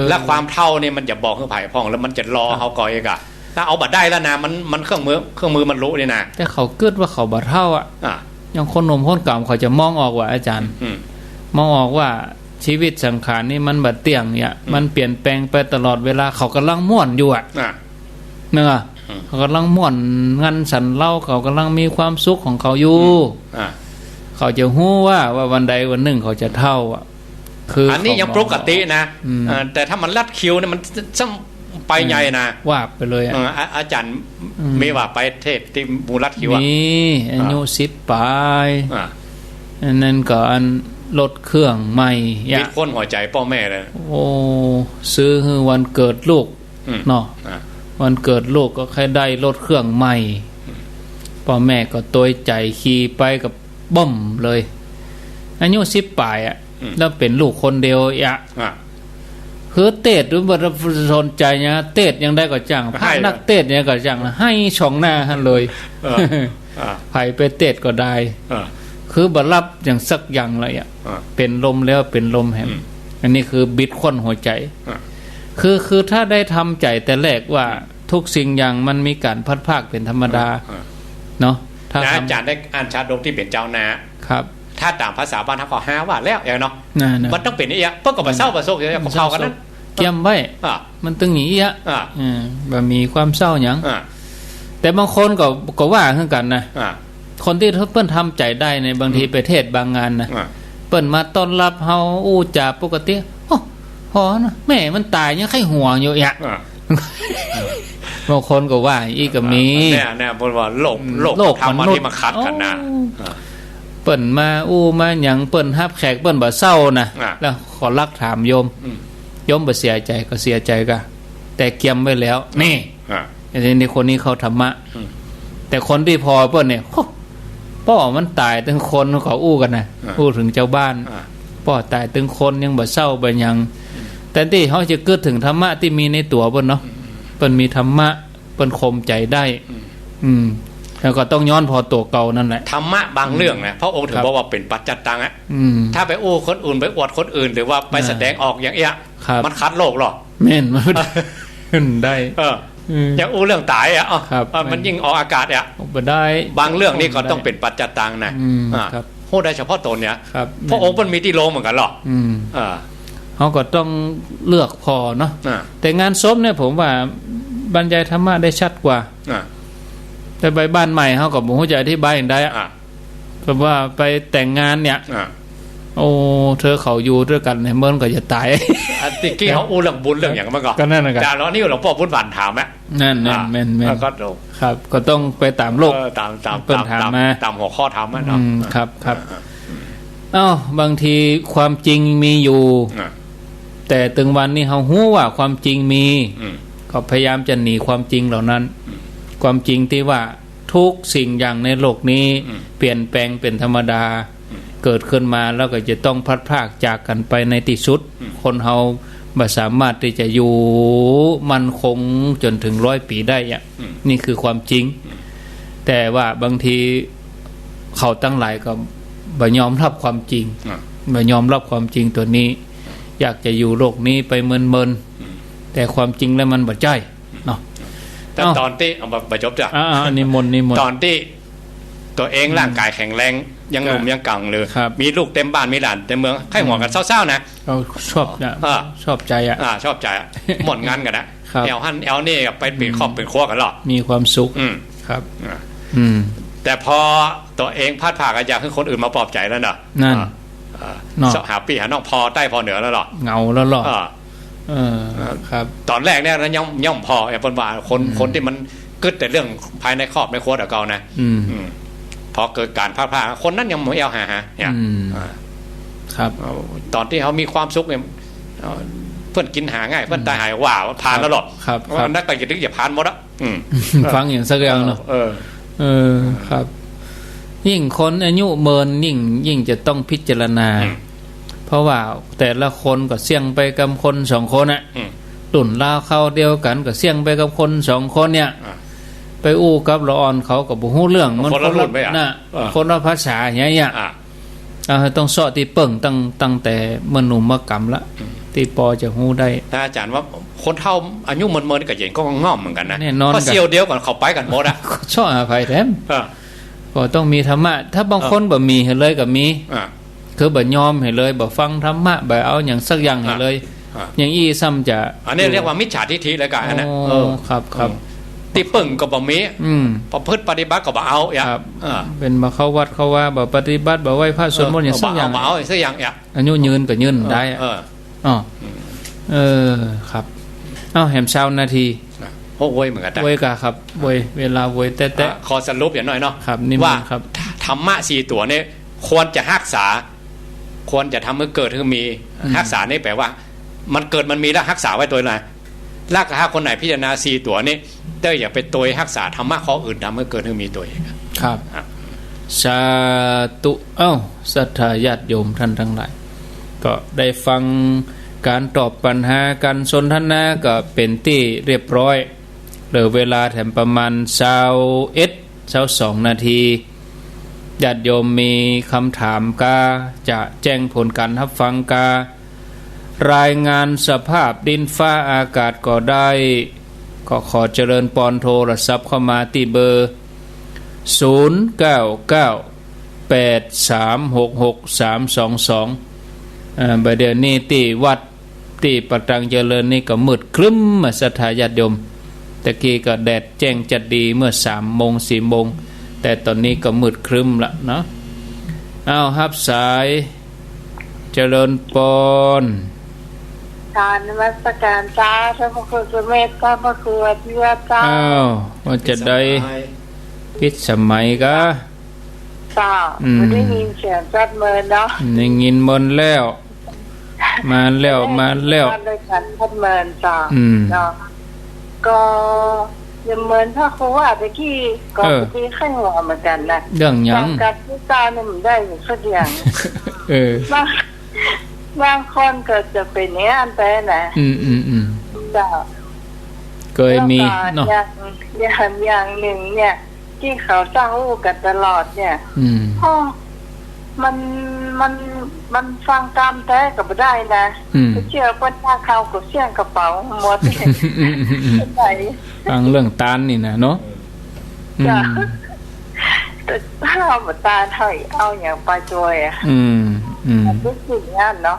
และความเท่านี่มันจะบอกให้ไผ่พ่องแล้วมันจะรอเขาก่อยอีกอ่ะถ้าเอาบัดได้แล้วนะมันเครื่องมือมันรู้นี่นะแต่เขาเกิดว่าเขาบัดเท่าอ่ะอย่างคนหนุ่มคนเก่าเขาจะมองออกว่าอาจารย์มองออกว่าชีวิตสังขารนี่มันบัดเตี่ยงเนี่ยมันเปลี่ยนแปลงไปตลอดเวลาเขากำลังม่วนอยู่อ่ะเนอะเขากำลังม่วนงันสันเล่าเขากำลังมีความสุขของเขาอยู่เขาจะหู้ว่าวันใดวันหนึ่งเขาจะเท่าอ่ะคืออันนี้ยังปกตินะแต่ถ้ามันลัดคิวเนี่ยมันซ้ำไปใหญ่นะว่าไปเลยอาจารย์ไม่ว่าไปเทศที่มูลัดคิวอ่ะนี่อายุ10 ปลายนั่นก็อันรถเครื่องใหม่ปิดค้นหัวใจพ่อแม่เลยโอ้ซื้อวันเกิดลูกเนาะวันเกิดลูกก็แค่ได้รถเครื่องใหม่พ่อแม่ก็ตัวใจขี่ไปกับบ่มเลยอายุ10 ปลายอ่ะแล้วเป็นลูกคนเดียวอ่ะคือเตะหรือบ่สนใจเนี่ยเตะยังได้ก็จังพานักเตะเนี่ยก็จังให้ช่องหน้าหั่นเลยไผไปเตะก็ได้คือบ่รับอย่างสักอย่างเลยอ่ะเป็นลมแล้วเป็นลมแหมอันนี้คือบิดค้นหัวใจคือถ้าได้ทำใจแต่แรกว่าทุกสิ่งอย่างมันมีการพัดภาคเป็นธรรมดาเนาะถ้าอาจารย์ได้อ่านชาดกที่เป็นเจ้านะครับถ้าตามภาษาบ้านเขา5ว่าแล้วอย่างเนาะมันต้องเป็นอย่างเพิ่นก็บ่เศร้าบ่โศกอย่างของเขากันนั้นเกี่ยมไว้มันตึงหนีอ่ะบ่มีความเศร้าหยังแต่บางคนก็ว่าคือกันนะคนที่เปิ้นทำใจได้ในบางทีไปเทศบางงานนะเปิ้นมาต้อนรับเฮาอู้จาปกติโอ้พอนะแม่มันตายยังไข้ห่วงอยู่อ่ะบางคนก็ว่าอีกก็มีเนี่ยเพิ่นว่าโลกธรรมะที่มาคัดกันนะเปิ้นมาอู้มาหยังเปิ้นรับแขกเปิ้นบ่เศร้านะแล้วขอรักถามโยมบ่เสียใจก็เสียใจก็แต่เกียมไว้แล้วนี่ในคนนี้เขาธรรมะแต่คนที่พอเปิ้นเนี่ยป้อมันตายถึงคนเขาอู้กันนะอู้ถึงเจ้าบ้านป้อตายถึงคนยังบ่เศร้าบ่หยังแต่ที่เขาจะเกิดถึงธรรมะที่มีในตัวเปิ้นเนาะเปิ้นมีธรรมะเปิ้นข่มใจได้แล้วก็ต้องย้อนพอตัวเก่านั่นแหละธรรมะบางเรื่องนะพระองค์ถึงบอกว่าเป็นปัจจัตตังอ่ะถ้าไปอู้คนอื่นไปอวดคนอื่นหรือว่าไปแสดงออกอย่างเงี้ยมันคัดโลกหรอแม่นมันได้ อย่างอู้เรื่องตายอ่ะมันยิ่งออกอากาศอ่ะได้บางเรื่องนี่ก็ต้องเป็นปัจจตังนะพูดได้เฉพาะตนเนี่ยเพราะองค์มันมีที่โลเหมือนกันหรอกเขาก็ต้องเลือกพอเนาะแต่งานศพเนี่ยผมว่าบรรยายธรรมะได้ชัดกว่าแต่ไปบ้านใหม่เขาก็บอกว่าจะอธิบายอย่างไรเพราะว่าไปแต่งงานเนี่ยโอ้เธอเขาอยู่ด้วยกันเนี่ยเมื่อก็จะตายติกี้เขาอู้เรื่องบุญเรื่องอย่างมันก็นั่นนะครับแต่แล้วนี่หลวงพ่อพุทธวันถามไหมนั่นแม่นก็ครับก็ต้องไปตามโลกตามตามหัวข้อธรรมะเนาะครับบางทีความจริงมีอยู่แต่ถึงวันนี้เขาหู้ว่าความจริงมีก็พยายามจะหนีความจริงเหล่านั้นความจริงที่ว่าทุกสิ่งอย่างในโลกนี้เปลี่ยนแปลงเป็นธรรมดาเกิดขึ้นมาแล้วก็จะต้องพลัดพรากจากกันไปในที่สุดคนเฮาบ่สามารถที่จะอยู่มั่นคงจนถึง100 ปีได้อ่ะนี่คือความจริงแต่ว่าบางทีเขาตั้งหลายก็บ่ยอมรับความจริงบ่ยอมรับความจริงตัวนี้อยากจะอยู่โลกนี้ไปเมินๆแต่ความจริงแล้วมันบ่ใช่เนาะแต่ตอนที่เอาบ่จบจ้ะนิมนต์ตอนที่ตัวเองร่างกายแข็งแรงยังหนุ่มยังกังเลยมีลูกเต็มบ้านมีหลานเต็มเมืองให้หัวกันเศร้าๆนะเราชอบนะชอบใจอ่ะชอบใจอ่ะหมดงานกันนะแอลหั่นแอลนี่ไปปิดครอบเป็นครัวกันหรอมีความสุขครับแต่พอตัวเองพลาดผ่ากันอยากให้คนอื่นมาปลอบใจแล้วเนาะนั่นหาปีหาน้องพอใต้พอเหนือแล้วหรอเงาแล้วหรอครับตอนแรกเนี่ยนะย่อมพอไอ้ปนว่าคนที่มันกึศแต่เรื่องภายในครอบในครัวแต่เก่านะพอเกิดการพลาดผ่าคนนั้นยังไม่เอาหาเนี่ยครับตอนที่เขามีความสุขเนี่ยเพื่อนกินหาง่ายเพื่อนตายหายว่าผ่านแล้วหรอกว่านักแต่จะถึงจะผ่านหมดอ่ะฟังอย่างสักอย่างเนาะครับยิ่งคนอายุเมินยิ่งจะต้องพิจารณาเพราะว่าแต่ละคนก็เสี่ยงไปกับคน2 คนอ่ะตุ่นลาวเข้าเดียวกันก็เสี่ยงไปกับคน2 คนเนี่ยไปอู้กับละอ่อนเขาก็บ่ฮู้เรื่องมันคนละน่ะคนละภาษาอย่างเงี้ยต้องสอที่เปิ่งตั้งแต่เมื่อหนุ่มเมื่อกำละที่ปอจะฮู้ได้ถ้าอาจารย์ว่าคนเฒ่าอายุเมินๆก็เห็นก็ง่อมเหมือนกันนะเพราะเสี่ยวเดียวกันเขาไปกันหมดอ่ะชอบอภัยแท้ก็ต้องมีธรรมะถ้าบางคนบ่มีให้เลยก็มีคือบ่ยอมให้เลยบ่ฟังธรรมะบ่เอาอย่างสักอย่างให้เลยอย่างอี้ซ้ำจะอันนี้เรียกว่ามิจฉาทิฏฐิเลยกันนะครับที่ปึ่งก็บ่มีประพฤติปฏิบัติก็บ่เอาอย่างเป็นมาเข้าวัดเข้าว่าบ่ปฏิบัติบ่ไหว้พระสวดมนต์อย่างสักอย่างบ่เอาสักอย่างอายุยืนก็ยืนได้ครับแหม20 นาทีโอ้โวยเหมือนกันโวยกะครับโวยเวลาโวยแต่ขอสรุปอย่างน้อยเนาะว่าธรรมะ4 ตัวนี้ควรจะรักษาควรจะทำให้เกิดให้มีรักษานี่แปลว่ามันเกิดมันมีแล้วรักษาไว้ตัวไหนรักษาคนไหนพิจารณา4 ตัวนี้ได้อย่าไปตัวรักษาธรรมะข้ออื่นทำให้เกิดให้มีตัวเองครับสาธุศรัทธาญาติโยมท่านทั้งหลายก็ได้ฟังการตอบปัญหาการสนทนาก็เป็นที่เรียบร้อยเหลือเวลาแถมประมาณ22 นาทีญาติโยมมีคำถามก็จะแจ้งผลการรับฟังการายงานสภาพดินฟ้าอากาศก็ได้ก็ขอเจริญปอนโทรศัพท์เข้ามาที่เบอร์0998366322บัดเดี๋ยวนี้ที่วัดที่ประตังเจริญนี่ก็มืดครึ้มศรัทธาญาติโยมตะกี้ก็แดดแจ้งจัดดีเมื่อ3 โมง 4 โมงแต่ตอนนี้ก็มืดครึ้มละเนาะรับสายเจริญปอนการนมัสการจ้าพระคุณสมเด็จพระประคุณที่ว่าจ้าว่าจะได้พิษสมัยก็จ้าไม่ได้ยินเสียงจัดเมินเนาะได้ยินเมินแล้วมาแล้วด้วยกันพัดเมินจ้าเนาะก็ยังเมินถ้าเขาว่าตะกี้ก็ตะกี้ขั้นหัวเหมือนกันนะเรื่องยังการพูดจาเนี่ยมันได้อยู่สักอย่างบางคนก็จะเป็นเนี้ยอันแต่นะจ้าเคยมีเนาะอย่างหนึ่งเนี่ยที่เขาสร้างอู้กันตลอดเนี่ย มันมันฟังตามแต่ก็บ่ได้นะเชื่อเพิ่นถ้าเข้าก็เสี่ยงกระเป๋าหมดไหนฟังเรื่องตาลนี่นะเนาะจ้ะแต่ถ้าบ่ตาลให้เอาหยังไปช่วยอ่ะรู้สึกงั้นเนาะ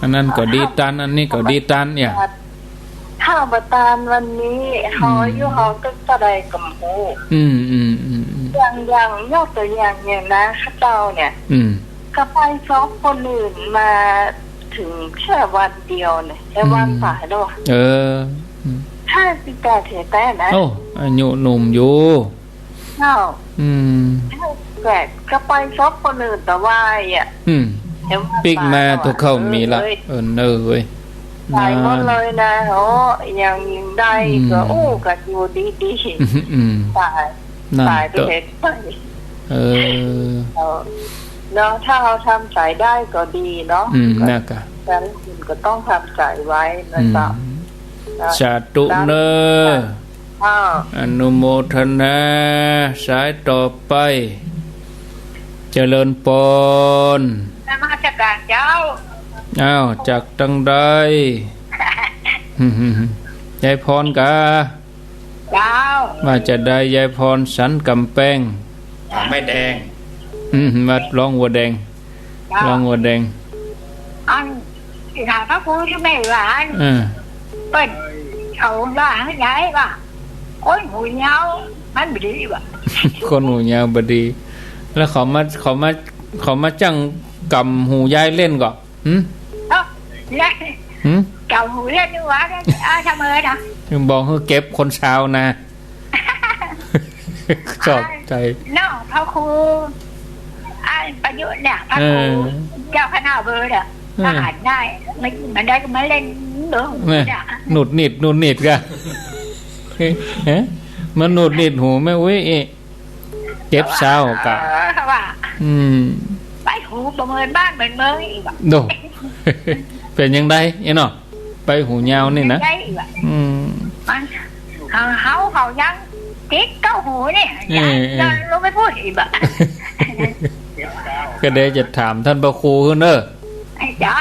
อันนั้นก็ดีตาลอันนี้ก็ดีตาลเนี่ยถ้าบ่ตาลวันนี้เฮาอยู่เฮาตึกตะไดกำหูอย่างยกตัวอย่างอย่างนะข้าเจ้าเนี่ยก็ไปซ้อมคนอื่นมาถึงแค่วันเดียวเนี่ยแค่วันป่ายด้วย58 เทแต่นะโอ้อายุหนุ่มอยู่แต่ก็ไปซ้อมคนอื่นแต่ว่าอ่ะปิกมาตัวเข้ามีละเว้ยตายหมดเลยนะโอ้ยังยิงได้ก็โอ้ก็อยู่ดีๆตายไปเห็นไปเนาะถ้าเราทำใจได้ก็ดีเนาะน่ากะแต่คุณก็ต้องทำใจไว้นะจ๊ะสาธุเนออนุโมทนาสายต่อไปเจริญปนมาจากการเจ้าอ้าวจากตังใดยายพรกะว่าจะได้ยายพรสันกำแพงไม่แดงมาร้องวัวแดงร้องวัวแดงอันที่ถามพระครูที่ไม่หวานเป็นเขาล่าให้ย้ายป่ะคนหูยาวมันบดีป่ะคนหูยาวบดีแล้วเขามาจังกำหูยายเล่นก่อนเล่นเก่าหูเล่นนี่วะทำเนะบอกให้เก็บคนเช้านะชอบใจน้องพระครูประยุทธ์เนี่ยพระครูเจ้าคณะเบอร์เนี่ยอ่านได้มันได้ก็ไม่เล่นเด้อหนุดหนิดกันมันหนุดหนิดหูไม่เว้ยเก็บเช้ากะไปหูประเมินบ้านเหมือนเมืองอีกโดเป็นยังไงเนาะไปหูยาวนี่นะมันเขายังติดเก้าหูเนี่ยเราไม่พูดอีกแบบก็เดี๋ยวจะถามท่านพระครูขึ้นเนอะจ้า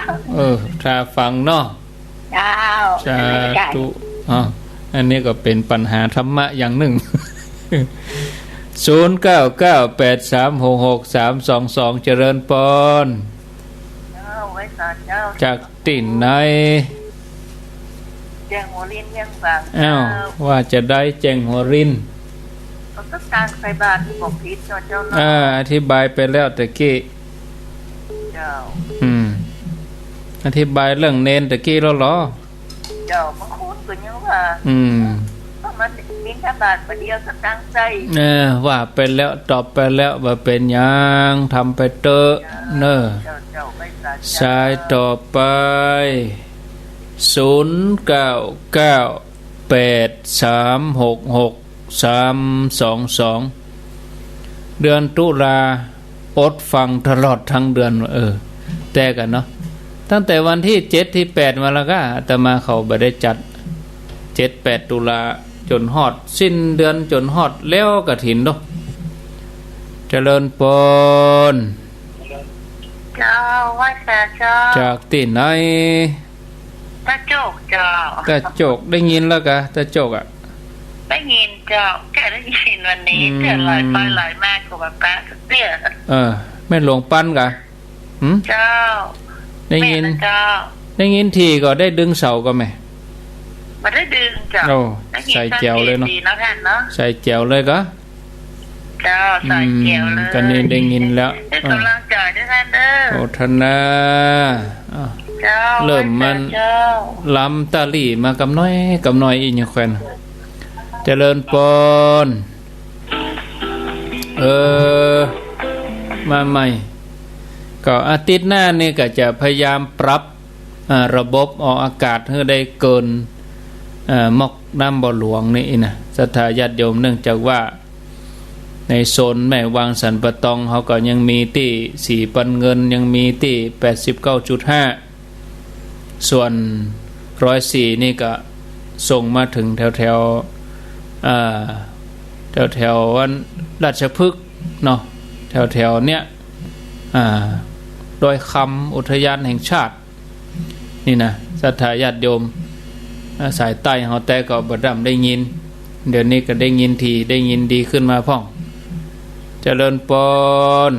ถ้าฟังเนาะสาธุอันนี้ก็เป็นปัญหาธรรมะอย่างหนึ่ง0998366322เจริญปอนจากติ่นในแจงหัวรินยังฟังว่าจะได้แจงหัวรินก็การใส่บาตรที่บอกผิดเจ้าอธิบายไปแล้วตะกี้เจ้าอธิบายเรื่องเนนตะกี้แล้วเหรอเจ้าบางคนก็ยังว่ามันบินทบาทประเดียวสตั้งใจว่าไปแล้วตอบไปแล้วว่าเป็นยังทำไปเตอะเนอะสายต่อไป0998366322เดือนตุลาอดฟังตลอดทั้งเดือนแต่กันเนาะตั้งแต่วันที่7ที่8มาแล้วก็อาตมาเขาบ่ได้จัด7-8 ตุลาจนฮอดสิ้นเดือนจนฮอดแล้วกฐินเนาะเจริญปนเจ้าว่าแต่เจ้าจากที่ไหนตะโจกเจ้าตะโจกได้ยินแล้วกะตะโจกได้ยินเจ้าแกได้ยินวันนี้แต่ลอยไปลอยมากกว่าแป๊ะเตี้ยแม่หลวงปั้นกะเจ้าได้ยินได้ยินทีก็ได้ดึงเสาก็ไหมมาได้ดึงจ้ะใส่แจวเลยเนาะใส่แจวเลยก็เจ้าใส่แจวเลยกันนี่ได้ยินแล้วกำลังจ่ายด้วยกันเด้อโอทนาเริ่มมันล้ำตาลี่มากำน้อยอีกอย่างแควนเจริญปนมาใหม่ก็อาทิตย์หน้านี่ก็จะพยายามปรับระบบออกอากาศให้ได้เกินมอกน้ำบ่อหลวงนี่นะศรัทธาญาติโยมเนื่องจากว่าในโซนแม่วางสันปะตองเขาก็ยังมีที่สี่ปันเงินยังมีที่ 89.5 ส่วน104นี่ก็ส่งมาถึงแถววันราชพฤกษ์เนาะแถวเนี้ย ดอยคำอุทยานแห่งชาตินี่นะศรัทธาญาติโยมสายใต้เฮาแต่ก็บ่ดํได้ยินเดี๋ยวนี้ก็ได้ยินทีได้ยินดีขึ้นมาพ่องเจริญปอน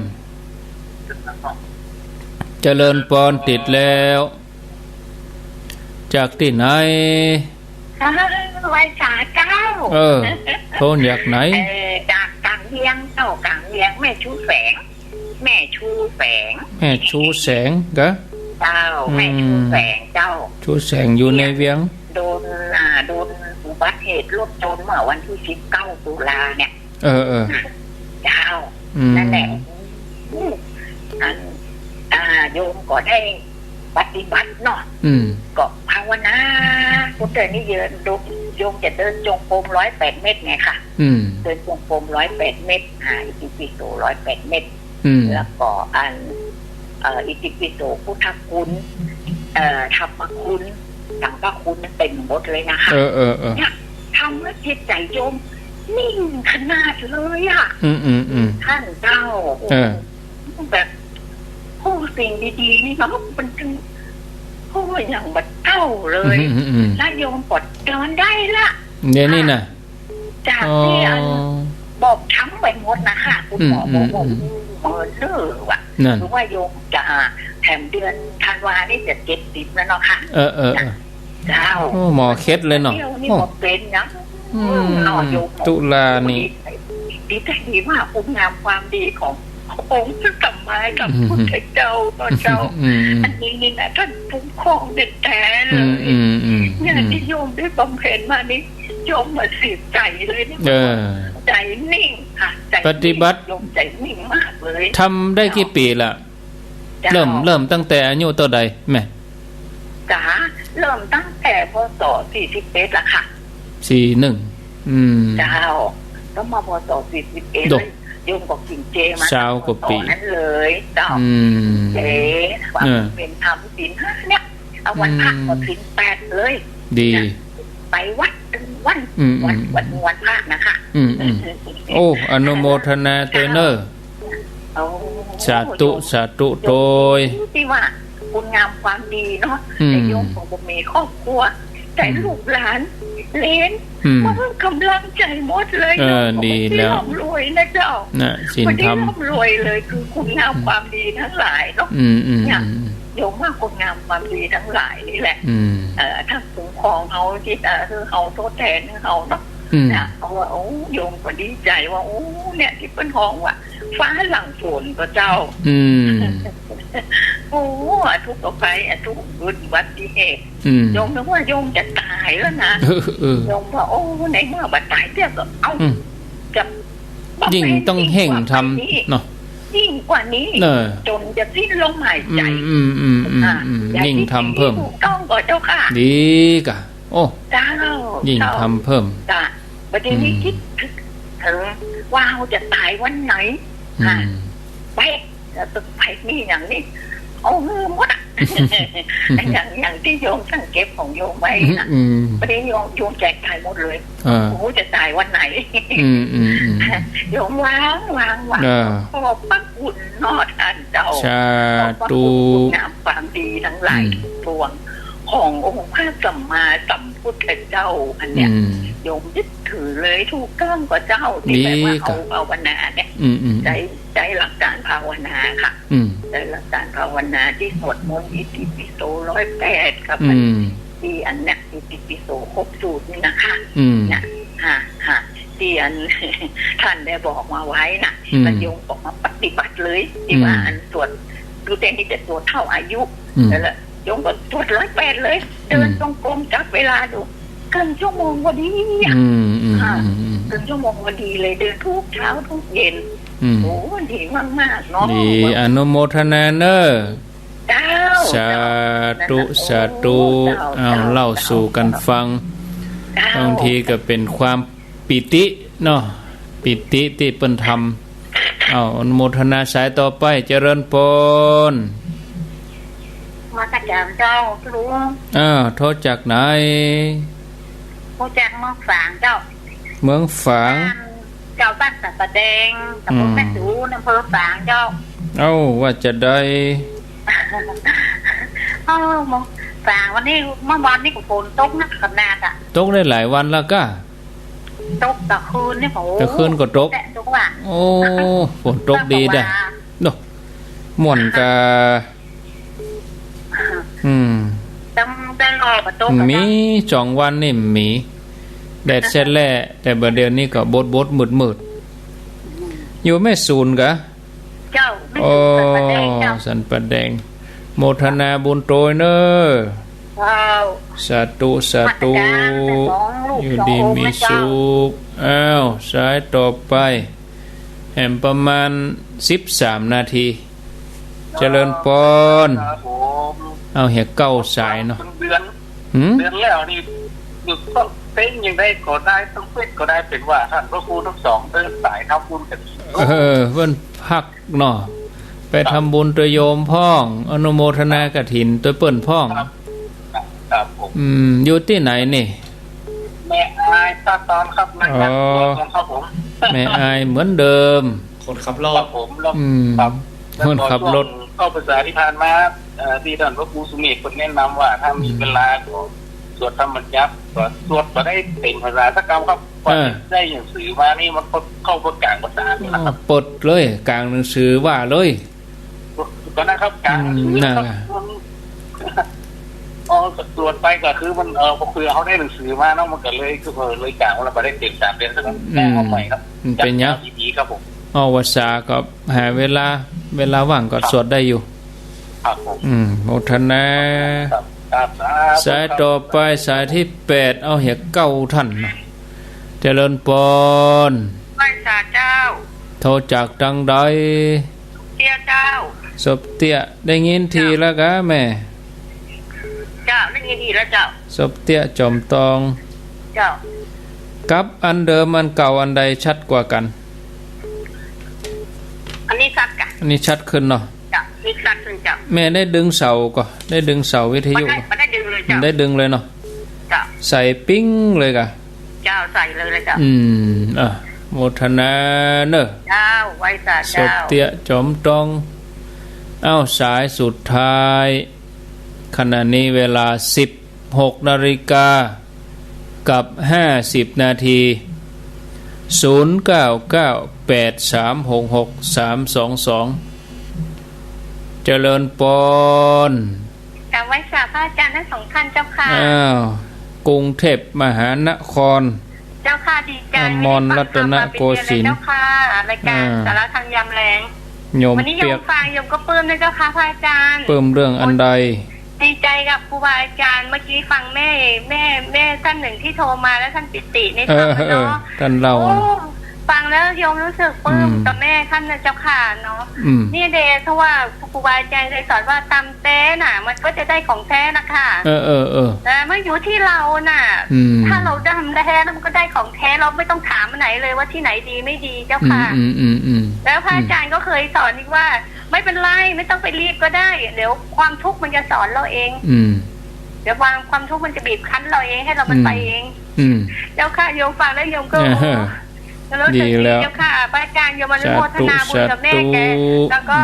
เจริญปอนติดแล้วจากที่ไหนไว้สาเจ้าโทนอยากไหนจากกลางเวียงเจ้ากลางเวียงแม่ชูแสงแม่ชูแสงกะเจ้าแม่ชูแสงเจ้าชูแสงอยู่ในเวียงโดนอุบัติเหตุรถชนเมื่อวันที่19ตุลาเนี่ยเจ้านั่นแหละโยมก็ได้ปฏิบัติเนาะก็ภาวนาพุทธนิยมโยมจะเดินจงกรม108 เมตรไงค่ะเดินจงกรม108 เมตรอิติปิโส108 เมตรแล้วก็อิติปิโสพุทธคุณธรรมคุณสังฆคุณมันเต็มหมดเลยนะคะเนี่ยทำให้จิตใจโยมนิ่งขนาดเลยอ่ะท่านเจ้าแบบพูดสิ่งดีๆนี่เนาะมันถึงพูดอย่างบัดเต้าเลยถ้าโยมปลดเดินได้ละเนี่ยนี่นะจากที่บอกช้ำไปหมดนะคะคุณหมอบอกว่าเลิกว่ะหรือว่าโยมจะแถมเดือนธันวานี่จะ70แล้วเนาะค่ะเจ้าหมอเคล็ดเลยเนาะนี่หมดเป็นนะตุลานี่ดีใจดีมากคุณงามความดีขององค์พระสัมมาสัมพุทธเจ้าตอนเจ้าอันนี้นี่นะท่านคุ้มครองเด็ดแท้เลยเนี่ยที่โยมได้บำเพ็ญมานี่โยมมาสืบใจเลยนี่ใจนิ่งค่ะใจปฏิบัติโยมใจนิ่งมากเลยทำได้กี่ปีละเริ่มตั้งแต่อายุเท่าใดแม่จ๋าเริ่มตั้งแต่พศ41ละค่ะ41เจ้าต้องมาพศ41เลยโยมก็กินเจมา20 กว่าปีนั้นเลยเจ้าเจว่าเป็นธรรมศีล5เนี่ยเอาวันพระก็ศีล8เลยดีไปวัดวันพระนะคะโอ้อนุโมทนาเตเนอร์สาธุโดยที่ว่าคุณงามความดีเนาะแต่โยมของผมมีครอบครัวแต่ลูกหลานเลี้ยงมันกำลังใจหมดเลยดีแล้วรวยนะเจ้าศีลธรรมรวยเลยคือคุณงามความดีทั้งหลายเนาะเนี่ยโยมว่าคุณงามความดีทั้งหลายนี่แหละถ้าคุ้มครองเขาที่คือเขาทดแทนเขาเนาะเอาว่าโอ้โยมก็ดีใจว่าโอ้เนี่ยที่เป็นห้องว่าฟ้าหลังฝนก็เจ้าโอ้ทุกข์ไปทุกอุบัติเหตุโยมนึกว่าโยมจะตายแล้วนะโยมว่าโอ้ในเมื่อบัดตายเจ้าก็เอาจะยิ่งต้องเห่งทำเนาะยิ่งกว่านี้จนจะสิ้นลมหายใจยิ่งทำเพิ่มต้องก็เจ้าค่ะดีกะโอ้เจ้ายิ่งทำเพิ่มจ้ะประเด็นนี้คิดถึงว่าเราจะตายวันไหนไปแล้วตึกไปนี่อย่างนี้เอาเงินหมดอย่างที่โยมตั้งเก็บของโยมไว้นะประเดี๋ยวโยมแจกจ่ายหมดเลยโอ้จะตายวันไหนโยมวางขอบพระคุณนอท่านเจ้าชาตูงามความดีทั้งหลายปวงขององค์พระสัมมาสัมพุทธเจ้าอันเนี้ยโยมยึดถือเลยถูกต้องกว่าเจ้าที่แปลว่าเอาภาวนาเนี่ยใจหลักการภาวนาค่ะใจหลักการภาวนาที่สวดมนต์อิติปิโส108ครับที่อันเนี้ยอิติปิโสครบสูตรนี่นะคะนะที่อันท่านได้บอกมาไว้น่ะแล้วโยมออกมาปฏิบัติเลยที่ว่าอันสวดดูแต่นี่จะสวดเท่าอายุแล้วโยมก็ตรวจ108เลยเดินตรงกลมจับเวลาดูเกินชั่วโมงพอดีเกินชั่วโมงพอดีเลยเดินทุกเช้าทุกเย็นโอ้ดีมากๆเนาะดีอนุโมทนาเนอสาธุเอาเล่าสู่กันฟังบางทีก็เป็นความปิติเนาะปิติที่เปิ้นทำเอาอนุโมทนาสายต่อไปเจริญพรมาจากเจ้าลุงโทษจากไหนโทษจากเมืองฝางเจ้าเมืองฝางเจ้าบ้านสัตว์แดงตำบลแม่สูอำเภอฝางเจ้า เอ้าว่าจะได้มองฝางวันนี้เมื่อวานนี้ก็ฝนตกนักขนาดอ่ะตกได้หลายวันแล้วก็ตกตะคืนนี่โหตะคืนก็ตกโอ้ฝนตกดีด้เนาะม่วนกะได้รอประตูมี2วันนี่มีแดดเสร็จแล้วแต่บัดเดี๋ยวนี้ก็บดมืดอยู่แม่ศูนย์กะเจ้าโอ้สันปะแดงโมทนาบุญโตยเนอสาธุสาธุอยู่ดีมีสุขอ้าวสายต่อไปแห่งประมาณ13นาทีเจริญพรเอาเหี่ยเก้าสายเนาะเดือนแล้วนี่ต้องเต้นยังได้ก็ได้ต้องเต้นก็ได้เป็นว่าท่านพระครูทั้งสองเดินสายทำบุญกันเพิ่นพักเนาะไปทำบุญตัวโยมพ่องอนุโมทนากฐินตัวเปิ้นพ่องครับผมอยู่ที่ไหนนี่แม่อายตาตอนครับนะครับครับผมแม่อายเหมือนเดิมคนขับรถผมครับคนขับรถเข้าภาษาที่ผ่านมาที่ท่านพระครูสุเมธคนแนะนำว่าถ้ามีเวลาสวดธรรมจักรสวดมาได้เป็นภาษาสักคำครับได้หนังสือมานี่มันเข้าประกลางภาษานะครับปลดเลยกลางหนังสือว่าเลยก็นะครับกลางตรวจไปก็คือมันพอคือเขาได้หนังสือมาเนาะมันก็เลยเลยกลางว่าเราไปได้เต็ม3 เดือนสักแก้เอาใหม่ครับเป็นยังดีครับผมภาษาก็หาเวลาว่างก็สวดได้อยู่ครับผมโมทนาสายต่อไปสายที่8เอาเหี่ยเก้าท่านเจริญพรไหว้สาเจ้าโทรจากดังใดเตี้ยเจ้าศพเตี้ยได้ยินทีแล้วกะแม่เจ้าได้ยินทีแล้วเจ้าศพเตี้ยจอมตองเจ้ากับอันเดิมอันเก่าอันใดชัดกว่ากันอันนี้ชัดกะอันนี้ชัดขึ้นเนาะนี่ชัดขึ้นเจ้าแม่ได้ดึงเสาก็ได้ดึงเสาวิทยุไม่ได้ดึงเลยเจ้าได้ดึงเลยเนาะเจ้าใส่ปิ้งเลยกะเจ้าใส่เลยเจ้าโมทนาเนอะเจ้าไว้สาเจ้าศพเตี้ยจอมตองสายสุดท้ายขณะนี้เวลา 16 นาฬิกากับ50 นาที0998366322เจริญปอนกับไว้สาพระอาจารย์ทั้งสองท่านเจ้าค่ะกรุงเทพมหานครเจ้าค่ะดีใจอมรรัตนโกสินทร์เจ้าค่ะรายการสารธรรมยามแรงวันนี้โยมฟังโยมก็ปลื้มนะเจ้าค่ะพระอาจารย์ปลื้มเรื่องอันใดดีใจกับครูบาอาจารย์เมื่อกี้ฟังแม่ท่านหนึ่งที่โทรมาแล้วท่านปิติในธรรมเนาะท่านเราฟังแล้วโยมรู้สึกปลื้มกับแม่ท่านนะเจ้าค่ะเนาะนี่เดชเพราะว่าครูบาอาจารย์ได้สอนว่าตำแท้น่ะมันก็จะได้ของแท้นะคะแต่ไม่อยู่ที่เราน่ะถ้าเราทำแท้แล้วมันก็ได้ของแท้เราไม่ต้องถามไหนเลยว่าที่ไหนดีไม่ดีเจ้าค่ะแล้วพระอาจารย์ก็เคยสอนอีกว่าไม่เป็นไรไม่ต้องไปรีบก็ได้เดี๋ยวความทุกข์มันจะสอนเราเองเดี๋ยวความทุกข์มันจะบีบคั้นเราเองให้เรามันไปเองเจ้าค่ะโยมฟังแล้วโยมก็ดีแล้วเจ้าค่ะพระอาจารย์โยมอนุโมทนาบุญกับแม่แกแล้วก็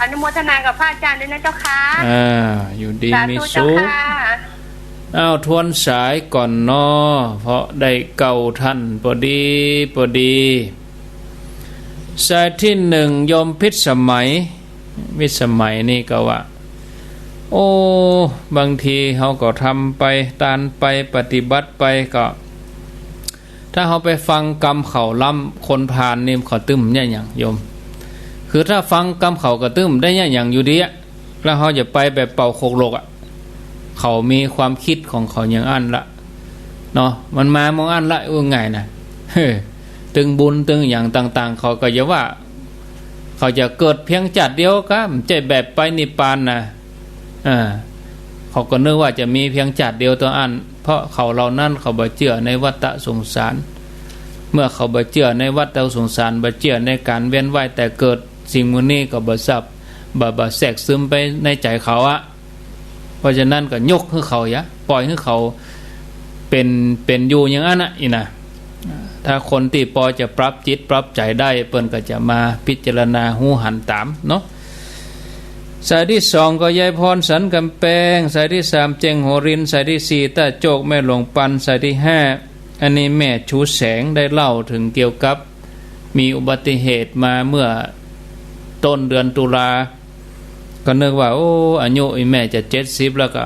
อนุโมทนากับพระอาจารย์ด้วยนะเจ้าค่ะอยู่ดีมีสุขทวนสายก่อนนอเพราะได้เก่าท่านพอดีสายที่1ยมพิษสมัยนี่ก็ว่าบางทีเขาก็ทำไปตานไปปฏิบัติไปก็ถ้าเขาไปฟังกรรมเขาล้ำคนผ่านนี่เขาตึ้มเนี่ยอย่างโยมคือถ้าฟังกรรมเขาก็ตึ้มได้เนี่ยอย่างอยู่ดีแล้วเขาจะไปแบบเป่าโคกโลกเขามีความคิดของเขาอย่างอันละเนาะมันมามองอันละง่ายนะตึงบุญตึงอย่างต่างๆเขาก็จะว่าเขาจะเกิดเพียงจัดเดียวก็ใจแบบไปนิพพานนะเขาก็นึกว่าจะมีเพียงจัดเดียวตัวอันเพราะเขาเหล่านั้นเขาบ่เชื่อในวัฏสงสารเมื่อเขาบ่เชื่อในวัฏสงสารบ่เชื่อในการเวียนว่ายแต่เกิดสิ่งมื้อนี้ก็บ่ซับบ่แทรกซึมไปในใจเขาเพราะฉะนั้นก็ยกให้เขาปล่อยให้เขาเป็นอยู่อย่างนั้นอีนะ ถ้าคนที่พอจะปรับจิตปรับใจได้เปิ้นก็จะมาพิจารณาหูหันตามเนาะสายที่สองก็ยายพรสันกำแพงสายที่สามเจงโหรินสายที่สี่ตาโจกแม่หลวงปันสายที่ห้าอันนี้แม่ชูแสงได้เล่าถึงเกี่ยวกับมีอุบัติเหตุมาเมื่อต้นเดือนตุลาก็นึกว่าโอ้อายุแม่จะ70แล้วก็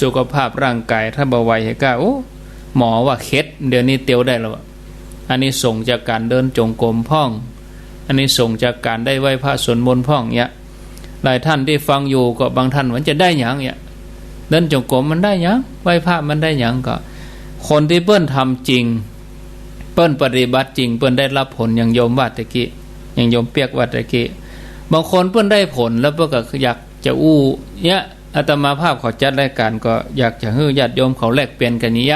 สุขภาพร่างกายถ้าบ่ไหวให้กล้าโอ้หมอว่าเคล็ดเดี๋ยวนี้เตียวได้แล้วอันนี้ส่งจากการเดินจงกรมพ่องอันนี้ส่งจากการได้ไหว้พระสวดมนต์พ่องเนี่ยหลายท่านที่ฟังอยู่ก็บางท่านมันจะได้หยังเนี่ยเดินจงกรมมันได้หยังไหว้พระมันได้หยังก็คนที่เปิ้นทำจริงเปิ้นปฏิบัติจริงเปิ้นได้รับผลอย่างโยมวัดตะกี้อย่างโยมเปียกวัดตะกี้บางคนเปิ้นได้ผลแล้วเปิ้นก็อยากจะอู้เนี่ยอาตมาภาพขอจัดรายการก็อยากจะให้ญาติโยมเขาแลกเปลี่ยนกันนี้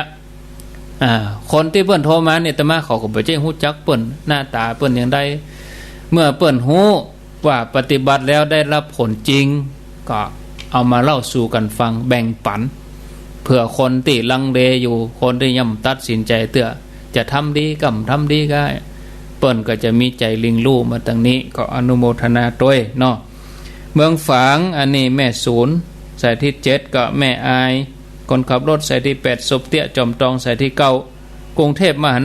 คนที่เปิ้นโทรมาเนี่ยอาตมาเขาก็บ่ได้ฮู้จักเปิ้นหน้าตาเปิ้นอย่างใดเมื่อเปิ้นฮู้ว่าปฏิบัติแล้วได้รับผลจริงก็เอามาเล่าสู่กันฟังแบ่งปันเผื่อคนที่ลังเลอยู่คนที่ยังตัดสินใจเตื้อจะทำดีกับทำดีก็เปิ้นก็จะมีใจลิงลู่มาตั้งนี้ก็อนุโมทนาด้วยเนาะเมืองฝางอันนี้แม่ศูนย์สายที่7ก็แม่อายคนขับรถสายที่8ศพเตี้ยจอมตองสายที่9กรุงเทพมหาน